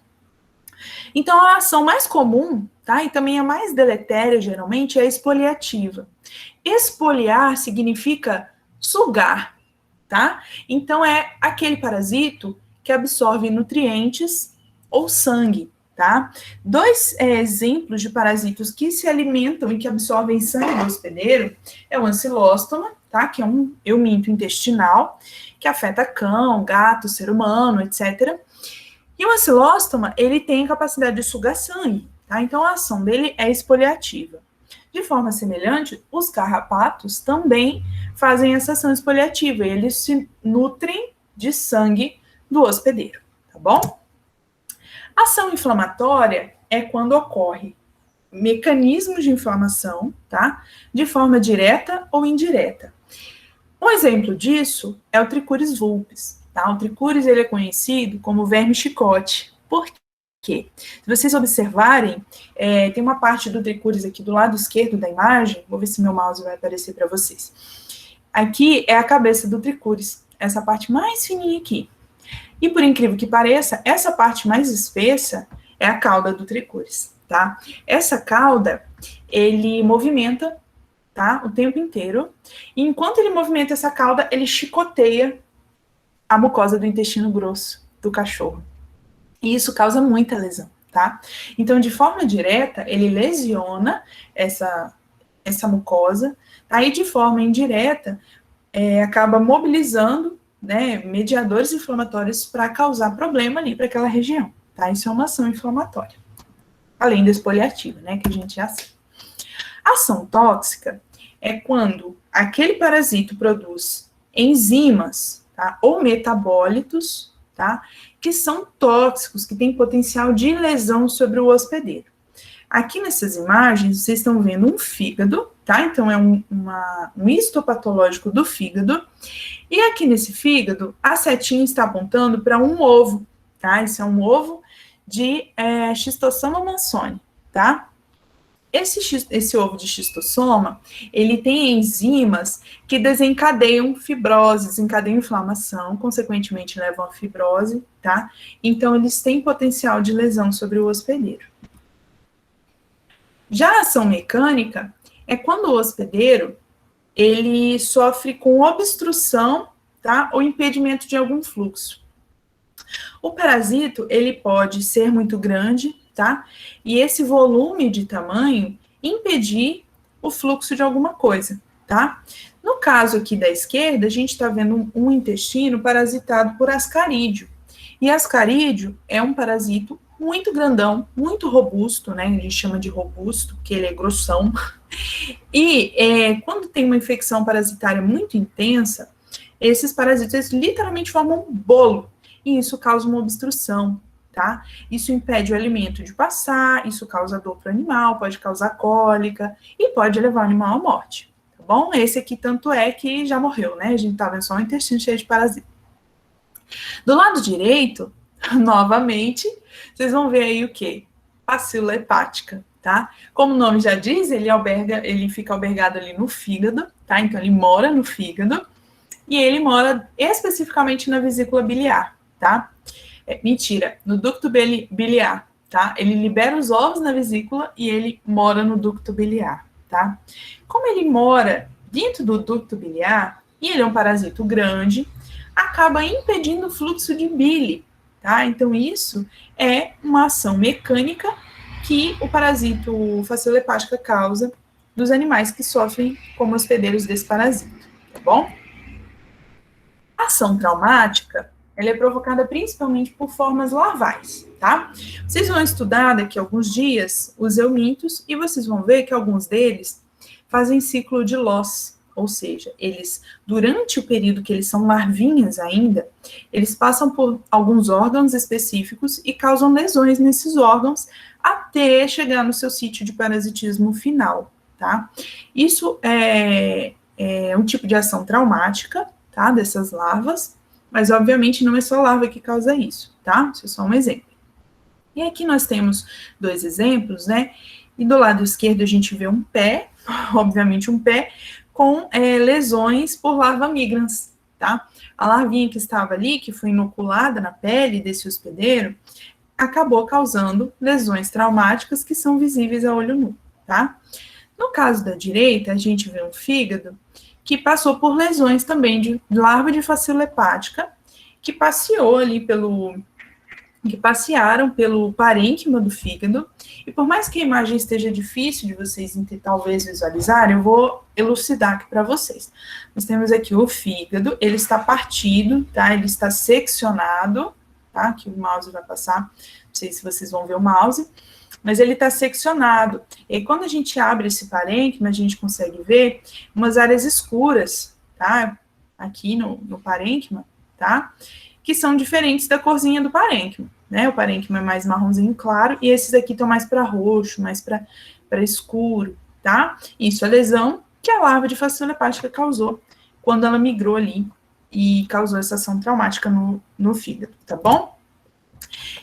Então, a ação mais comum, tá, e também a mais deletéria, geralmente, é a expoliativa. Expoliar significa sugar, tá? Então, é aquele parasito que absorve nutrientes ou sangue, tá? Dois exemplos de parasitos que se alimentam e que absorvem sangue do hospedeiro é o ancilóstoma, tá? Que é um euminto intestinal, que afeta cão, gato, ser humano, etc. E o ancilóstoma, ele tem a capacidade de sugar sangue, tá? Então, a ação dele é expoliativa. De forma semelhante, os carrapatos também fazem essa ação expoliativa, e eles se nutrem de sangue do hospedeiro, tá bom? Ação inflamatória é quando ocorre mecanismos de inflamação, tá? De forma direta ou indireta. Um exemplo disso é o Trichuris vulpes, tá? O Trichuris, ele é conhecido como verme chicote. Por quê? Se vocês observarem, tem uma parte do Trichuris aqui do lado esquerdo da imagem, vou ver se meu mouse vai aparecer para vocês. Aqui é a cabeça do Trichuris, essa parte mais fininha aqui. E por incrível que pareça, essa parte mais espessa é a cauda do Trichuris, tá? Essa cauda, ele movimenta, tá? O tempo inteiro. E enquanto ele movimenta essa cauda, ele chicoteia a mucosa do intestino grosso do cachorro. E isso causa muita lesão, tá? Então, de forma direta, ele lesiona essa mucosa. Aí, de forma indireta, acaba mobilizando, né, mediadores inflamatórios para causar problema ali para aquela região, tá? Isso é uma ação inflamatória. Além da expoliativa, né, que a gente já sabe. Ação tóxica é quando aquele parasito produz enzimas, tá, ou metabólitos, tá, que são tóxicos, que têm potencial de lesão sobre o hospedeiro. Aqui nessas imagens, vocês estão vendo um fígado, tá? Então, é um histopatológico do fígado. E aqui nesse fígado, a setinha está apontando para um ovo, tá? Esse é um ovo de Schistosoma mansoni, tá? Esse ovo de xistossoma, ele tem enzimas que desencadeiam fibrose, desencadeiam inflamação, consequentemente levam a fibrose, tá? Então, eles têm potencial de lesão sobre o hospedeiro. Já a ação mecânica é quando o hospedeiro, ele sofre com obstrução, tá? Ou impedimento de algum fluxo. O parasito, ele pode ser muito grande, tá? E esse volume de tamanho impedir o fluxo de alguma coisa, tá? No caso aqui da esquerda, a gente está vendo um intestino parasitado por ascarídeo. E ascarídeo é um parasito muito grandão, muito robusto, né? A gente chama de robusto, porque ele é grossão. E quando tem uma infecção parasitária muito intensa, esses parasitas literalmente formam um bolo. E isso causa uma obstrução, tá? Isso impede o alimento de passar, isso causa dor para o animal, pode causar cólica e pode levar o animal à morte, tá bom? Esse aqui tanto é que já morreu, né? A gente tá vendo só um intestino cheio de parasita. Do lado direito, novamente, vocês vão ver aí o quê? Bacila hepática, tá? Como o nome já diz, ele fica albergado ali no fígado, tá? Então ele mora no fígado e ele mora especificamente na vesícula biliar, tá? Mentira, no ducto biliar, tá? Ele libera os ovos na vesícula e ele mora no ducto biliar, tá? Como ele mora dentro do ducto biliar, e ele é um parasito grande, acaba impedindo o fluxo de bile, tá? Então, isso é uma ação mecânica que o parasito Bacila hepática causa dos animais que sofrem como hospedeiros desse parasito, tá bom? A ação traumática, ela é provocada principalmente por formas larvais, tá? Vocês vão estudar daqui a alguns dias os eumintos e vocês vão ver que alguns deles fazem ciclo de Loss, ou seja, eles, durante o período que eles são larvinhas ainda, eles passam por alguns órgãos específicos e causam lesões nesses órgãos até chegar no seu sítio de parasitismo final, tá? Isso é um tipo de ação traumática, tá? Dessas larvas, mas, obviamente, não é só larva que causa isso, tá? Isso é só um exemplo. E aqui nós temos dois exemplos, né? E do lado esquerdo a gente vê um pé, obviamente um pé, com lesões por larva migrans, tá? A larvinha que estava ali, que foi inoculada na pele desse hospedeiro, acabou causando lesões traumáticas que são visíveis a olho nu, tá? No caso da direita, a gente vê um fígado que passou por lesões também de larva de Bacila hepática, que passearam pelo parênquima do fígado, e por mais que a imagem esteja difícil de vocês talvez visualizarem, eu vou elucidar aqui para vocês. Nós temos aqui o fígado, ele está partido, tá? Ele está seccionado, tá? Que o mouse vai passar, não sei se vocês vão ver o mouse, mas ele está seccionado. E quando a gente abre esse parênquima, a gente consegue ver umas áreas escuras, tá? Aqui no parênquima, tá? Que são diferentes da corzinha do parênquima, né? O parênquima é mais marronzinho claro e esses aqui estão mais para roxo, mais para escuro, tá? Isso é lesão que a larva de Bacila hepática causou quando ela migrou ali e causou essa ação traumática no fígado, tá bom?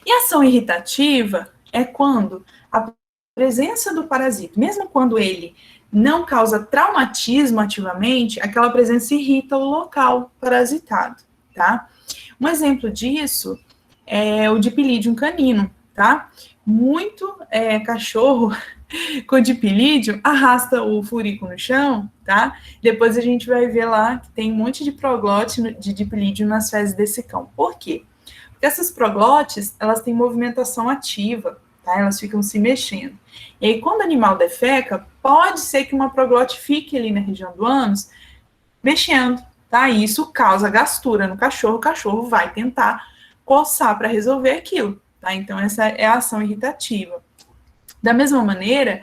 E a ação irritativa é quando a presença do parasito, mesmo quando ele não causa traumatismo ativamente, aquela presença irrita o local parasitado, tá? Um exemplo disso é o Dipilidium canino, tá? Muito cachorro com dipilídeo arrasta o furico no chão, tá? Depois a gente vai ver lá que tem um monte de proglote de dipilídeo nas fezes desse cão. Por quê? Porque essas proglotes, elas têm movimentação ativa, tá? Elas ficam se mexendo. E aí, quando o animal defeca, pode ser que uma proglote fique ali na região do ânus mexendo, tá? E isso causa gastura no cachorro, o cachorro vai tentar coçar para resolver aquilo, tá? Então, essa é a ação irritativa. Da mesma maneira,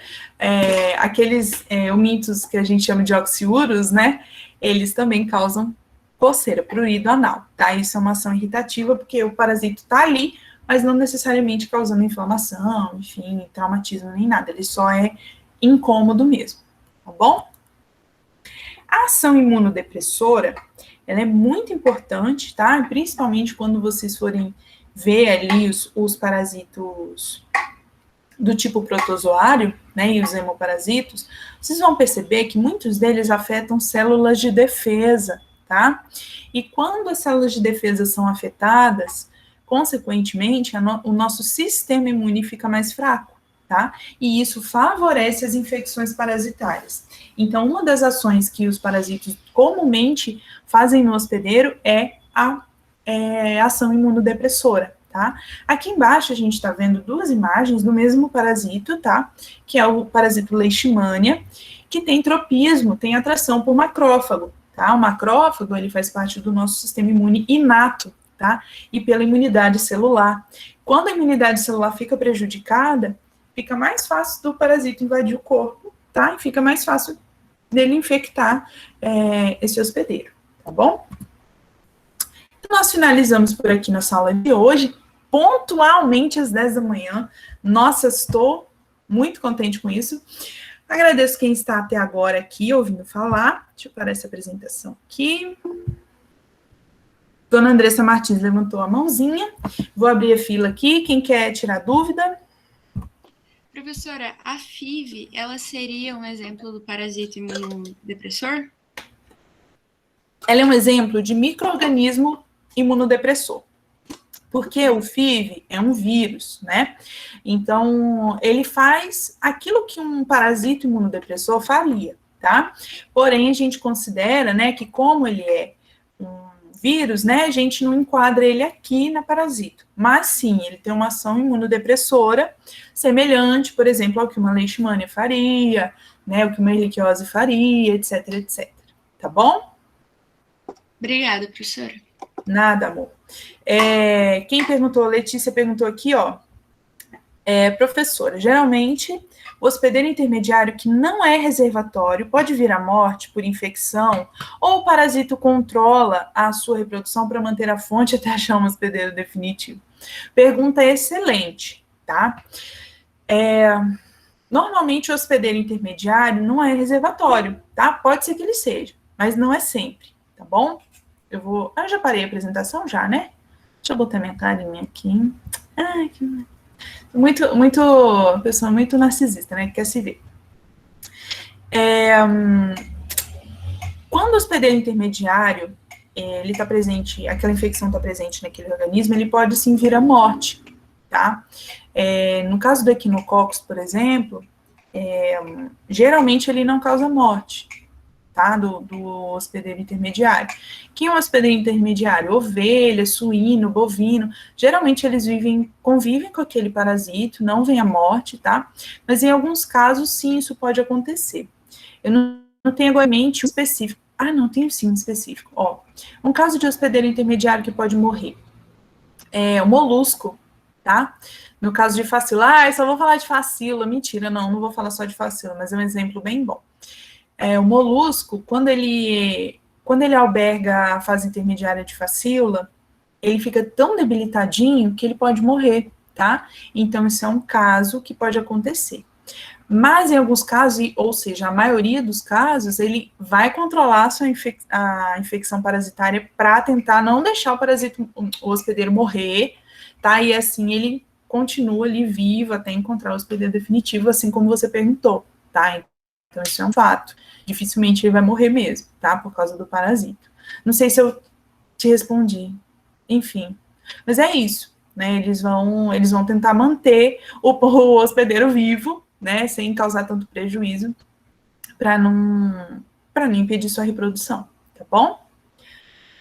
aqueles eumintos que a gente chama de oxiúros, né? Eles também causam coceira, prurido anal, tá? Isso é uma ação irritativa, porque o parasito tá ali mas não necessariamente causando inflamação, enfim, traumatismo nem nada, ele só é incômodo mesmo, tá bom? A ação imunodepressora, ela é muito importante, tá? Principalmente quando vocês forem ver ali os parasitos do tipo protozoário, né, e os hemoparasitos, vocês vão perceber que muitos deles afetam células de defesa, tá? E quando as células de defesa são afetadas, consequentemente, o nosso sistema imune fica mais fraco, tá? E isso favorece as infecções parasitárias. Então, uma das ações que os parasitos comumente fazem no hospedeiro é a ação imunodepressora, tá? Aqui embaixo a gente está vendo duas imagens do mesmo parasito, tá? Que é o parasito Leishmania, que tem tropismo, tem atração por macrófago, tá? O macrófago, ele faz parte do nosso sistema imune inato, tá? E pela imunidade celular. Quando a imunidade celular fica prejudicada, fica mais fácil do parasito invadir o corpo, tá? E fica mais fácil dele infectar esse hospedeiro, tá bom? Então, nós finalizamos por aqui nossa aula de hoje, pontualmente às 10 da manhã. Nossa, estou muito contente com isso. Agradeço quem está até agora aqui ouvindo falar. Deixa eu parar essa apresentação aqui. Dona Andressa Martins levantou a mãozinha. Vou abrir a fila aqui. Quem quer tirar dúvida? Professora, a FIV, ela seria um exemplo do parasito imunodepressor? Ela é um exemplo de micro-organismo imunodepressor. Porque o FIV é um vírus, né? Então, ele faz aquilo que um parasito imunodepressor faria, tá? Porém, a gente considera, né, que como ele é um vírus, né, a gente não enquadra ele aqui na parasito. Mas sim, ele tem uma ação imunodepressora semelhante, por exemplo, ao que uma leishmania faria, né, o que uma erliquiose faria, etc, etc. Tá bom? Obrigada, professora. Nada, amor. Quem perguntou, Letícia perguntou aqui, ó. Professora, geralmente o hospedeiro intermediário que não é reservatório pode vir à morte por infecção ou o parasito controla a sua reprodução para manter a fonte até achar um hospedeiro definitivo? Pergunta excelente, tá? Normalmente o hospedeiro intermediário não é reservatório, tá? Pode ser que ele seja, mas não é sempre, tá bom? Eu já parei a apresentação já, né? Deixa eu botar minha carinha aqui. Ai, que... Pessoa muito narcisista, né? Que quer se ver. Quando o hospedeiro intermediário, ele está presente, aquela infecção está presente naquele organismo, ele pode sim vir à morte, tá? No caso do equinococcus, por exemplo, geralmente ele não causa morte, tá? Do hospedeiro intermediário. Quem é um hospedeiro intermediário? Ovelha, suíno, bovino. Geralmente eles convivem com aquele parasito, não vem à morte, tá? Mas em alguns casos, sim, isso pode acontecer. Eu não tenho agora em mente um específico. Não, tenho sim um específico. Ó, um caso de hospedeiro intermediário que pode morrer é o molusco, tá? No caso de facila, eu só vou falar de facila. Mentira, não vou falar só de facila, mas é um exemplo bem bom. O molusco, quando ele alberga a fase intermediária de facila, ele fica tão debilitadinho que ele pode morrer, tá? Então, isso é um caso que pode acontecer. Mas, em alguns casos, ou seja, a maioria dos casos, ele vai controlar a infecção parasitária para tentar não deixar o hospedeiro morrer, tá? E assim ele continua ali vivo até encontrar o hospedeiro definitivo, assim como você perguntou, tá? Então, isso é um fato. Dificilmente ele vai morrer mesmo, tá? Por causa do parasito. Não sei se eu te respondi. Enfim. Mas é isso, né? Eles vão tentar manter o hospedeiro vivo, né? Sem causar tanto prejuízo, para não impedir sua reprodução, tá bom?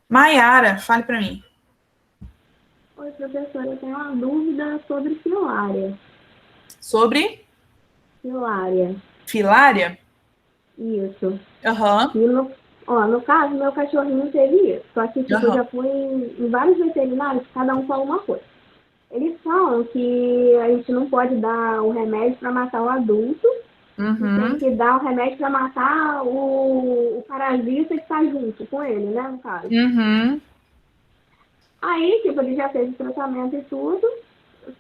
Maiara, fale para mim. Oi, professora, eu tenho uma dúvida sobre filária. Sobre? Filária. Filária? Isso. Aham. No caso, meu cachorrinho teve isso. Só que, eu já fui em vários veterinários, cada um fala uma coisa. Eles falam que a gente não pode dar o remédio para matar o adulto, tem que dar o remédio para matar o parasita que está junto com ele, né, no caso. Aí, ele já fez o tratamento e tudo,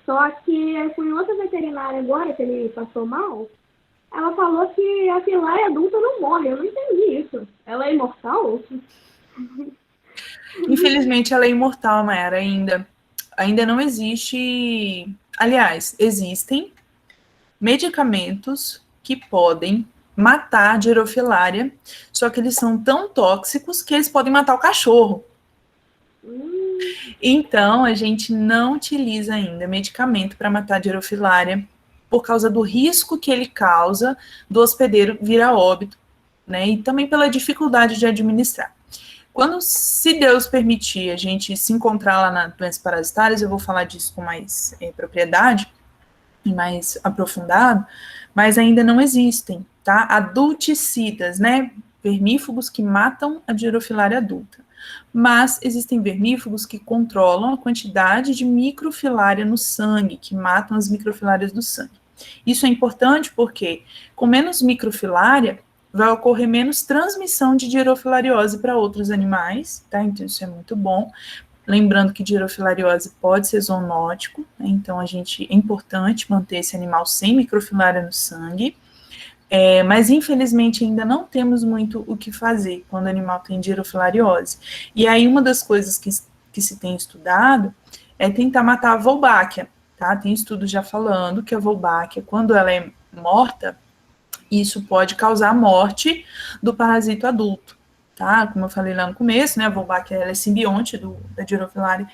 Só que eu fui em outra veterinária agora, que ele passou mal. Ela falou que a filaia adulta não morre. Eu não entendi isso. Ela é imortal? Infelizmente, ela é imortal, Mayara, ainda. Ainda não existe... Aliás, existem medicamentos que podem matar a Girofilária, só que eles são tão tóxicos que eles podem matar o cachorro. Então, a gente não utiliza ainda medicamento para matar a Girofilária por causa do risco que ele causa do hospedeiro vir a óbito, né? E também pela dificuldade de administrar. Quando, se Deus permitir, a gente se encontrar lá na doenças parasitárias, eu vou falar disso com mais propriedade e mais aprofundado, mas ainda não existem, tá? Adulticidas, né? Vermífugos que matam a Girofilária adulta. Mas existem vermífugos que controlam a quantidade de microfilária no sangue, que matam as microfilárias do sangue. Isso é importante porque, com menos microfilária, vai ocorrer menos transmissão de girofilariose para outros animais, tá? Então, isso é muito bom. Lembrando que girofilariose pode ser zoonótico, né? Então é importante manter esse animal sem microfilária no sangue. Mas infelizmente ainda não temos muito o que fazer quando o animal tem girofilariose. E aí uma das coisas que se tem estudado é tentar matar a Wolbachia, tá? Tem estudos já falando que a Wolbachia, quando ela é morta, isso pode causar a morte do parasito adulto, tá? Como eu falei lá no começo, né? A Wolbachia ela é simbionte da Girofilária,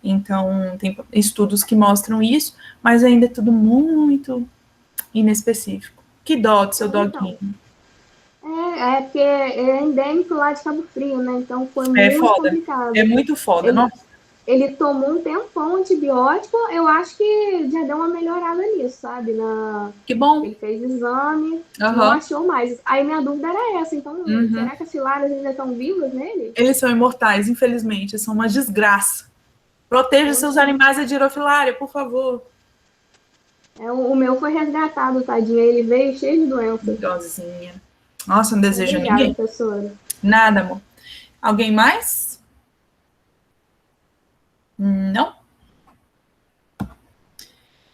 então tem estudos que mostram isso, mas ainda é tudo muito inespecífico. Que dó do seu doguinho. Porque é endêmico lá de Cabo Frio, né? Então foi muito complicado. É muito foda, nossa. Ele tomou um tempão antibiótico, eu acho que já deu uma melhorada nisso, sabe? Que bom. Ele fez exame, não achou mais. Aí minha dúvida era essa, então será que as filárias ainda estão vivas nele? Eles são imortais, infelizmente, são uma desgraça. Proteja seus animais da girofilária, por favor. O meu foi resgatado, tadinho. Ele veio cheio de doenças. Dozinha. Nossa, não desejo Obrigada, ninguém. professora. Nada, amor. Alguém mais? Não?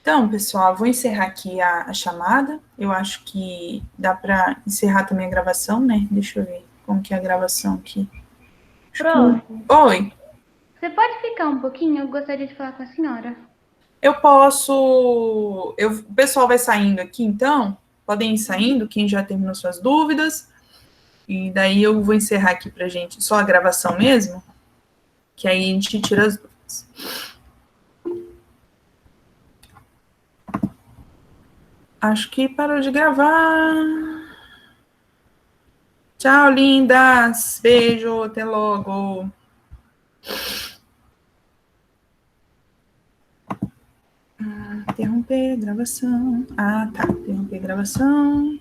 Então, pessoal, vou encerrar aqui a chamada. Eu acho que dá para encerrar também a gravação, né? Deixa eu ver como que é a gravação aqui. Prof. Oi. Você pode ficar um pouquinho? Eu gostaria de falar com a senhora. Eu posso... O pessoal vai saindo aqui, então. Podem ir saindo, quem já terminou suas dúvidas. E daí eu vou encerrar aqui pra gente só a gravação mesmo, que aí a gente tira as dúvidas. Acho que parou de gravar. Tchau, lindas. Beijo, até logo. Interromper gravação. Ah, tá. Interromper gravação.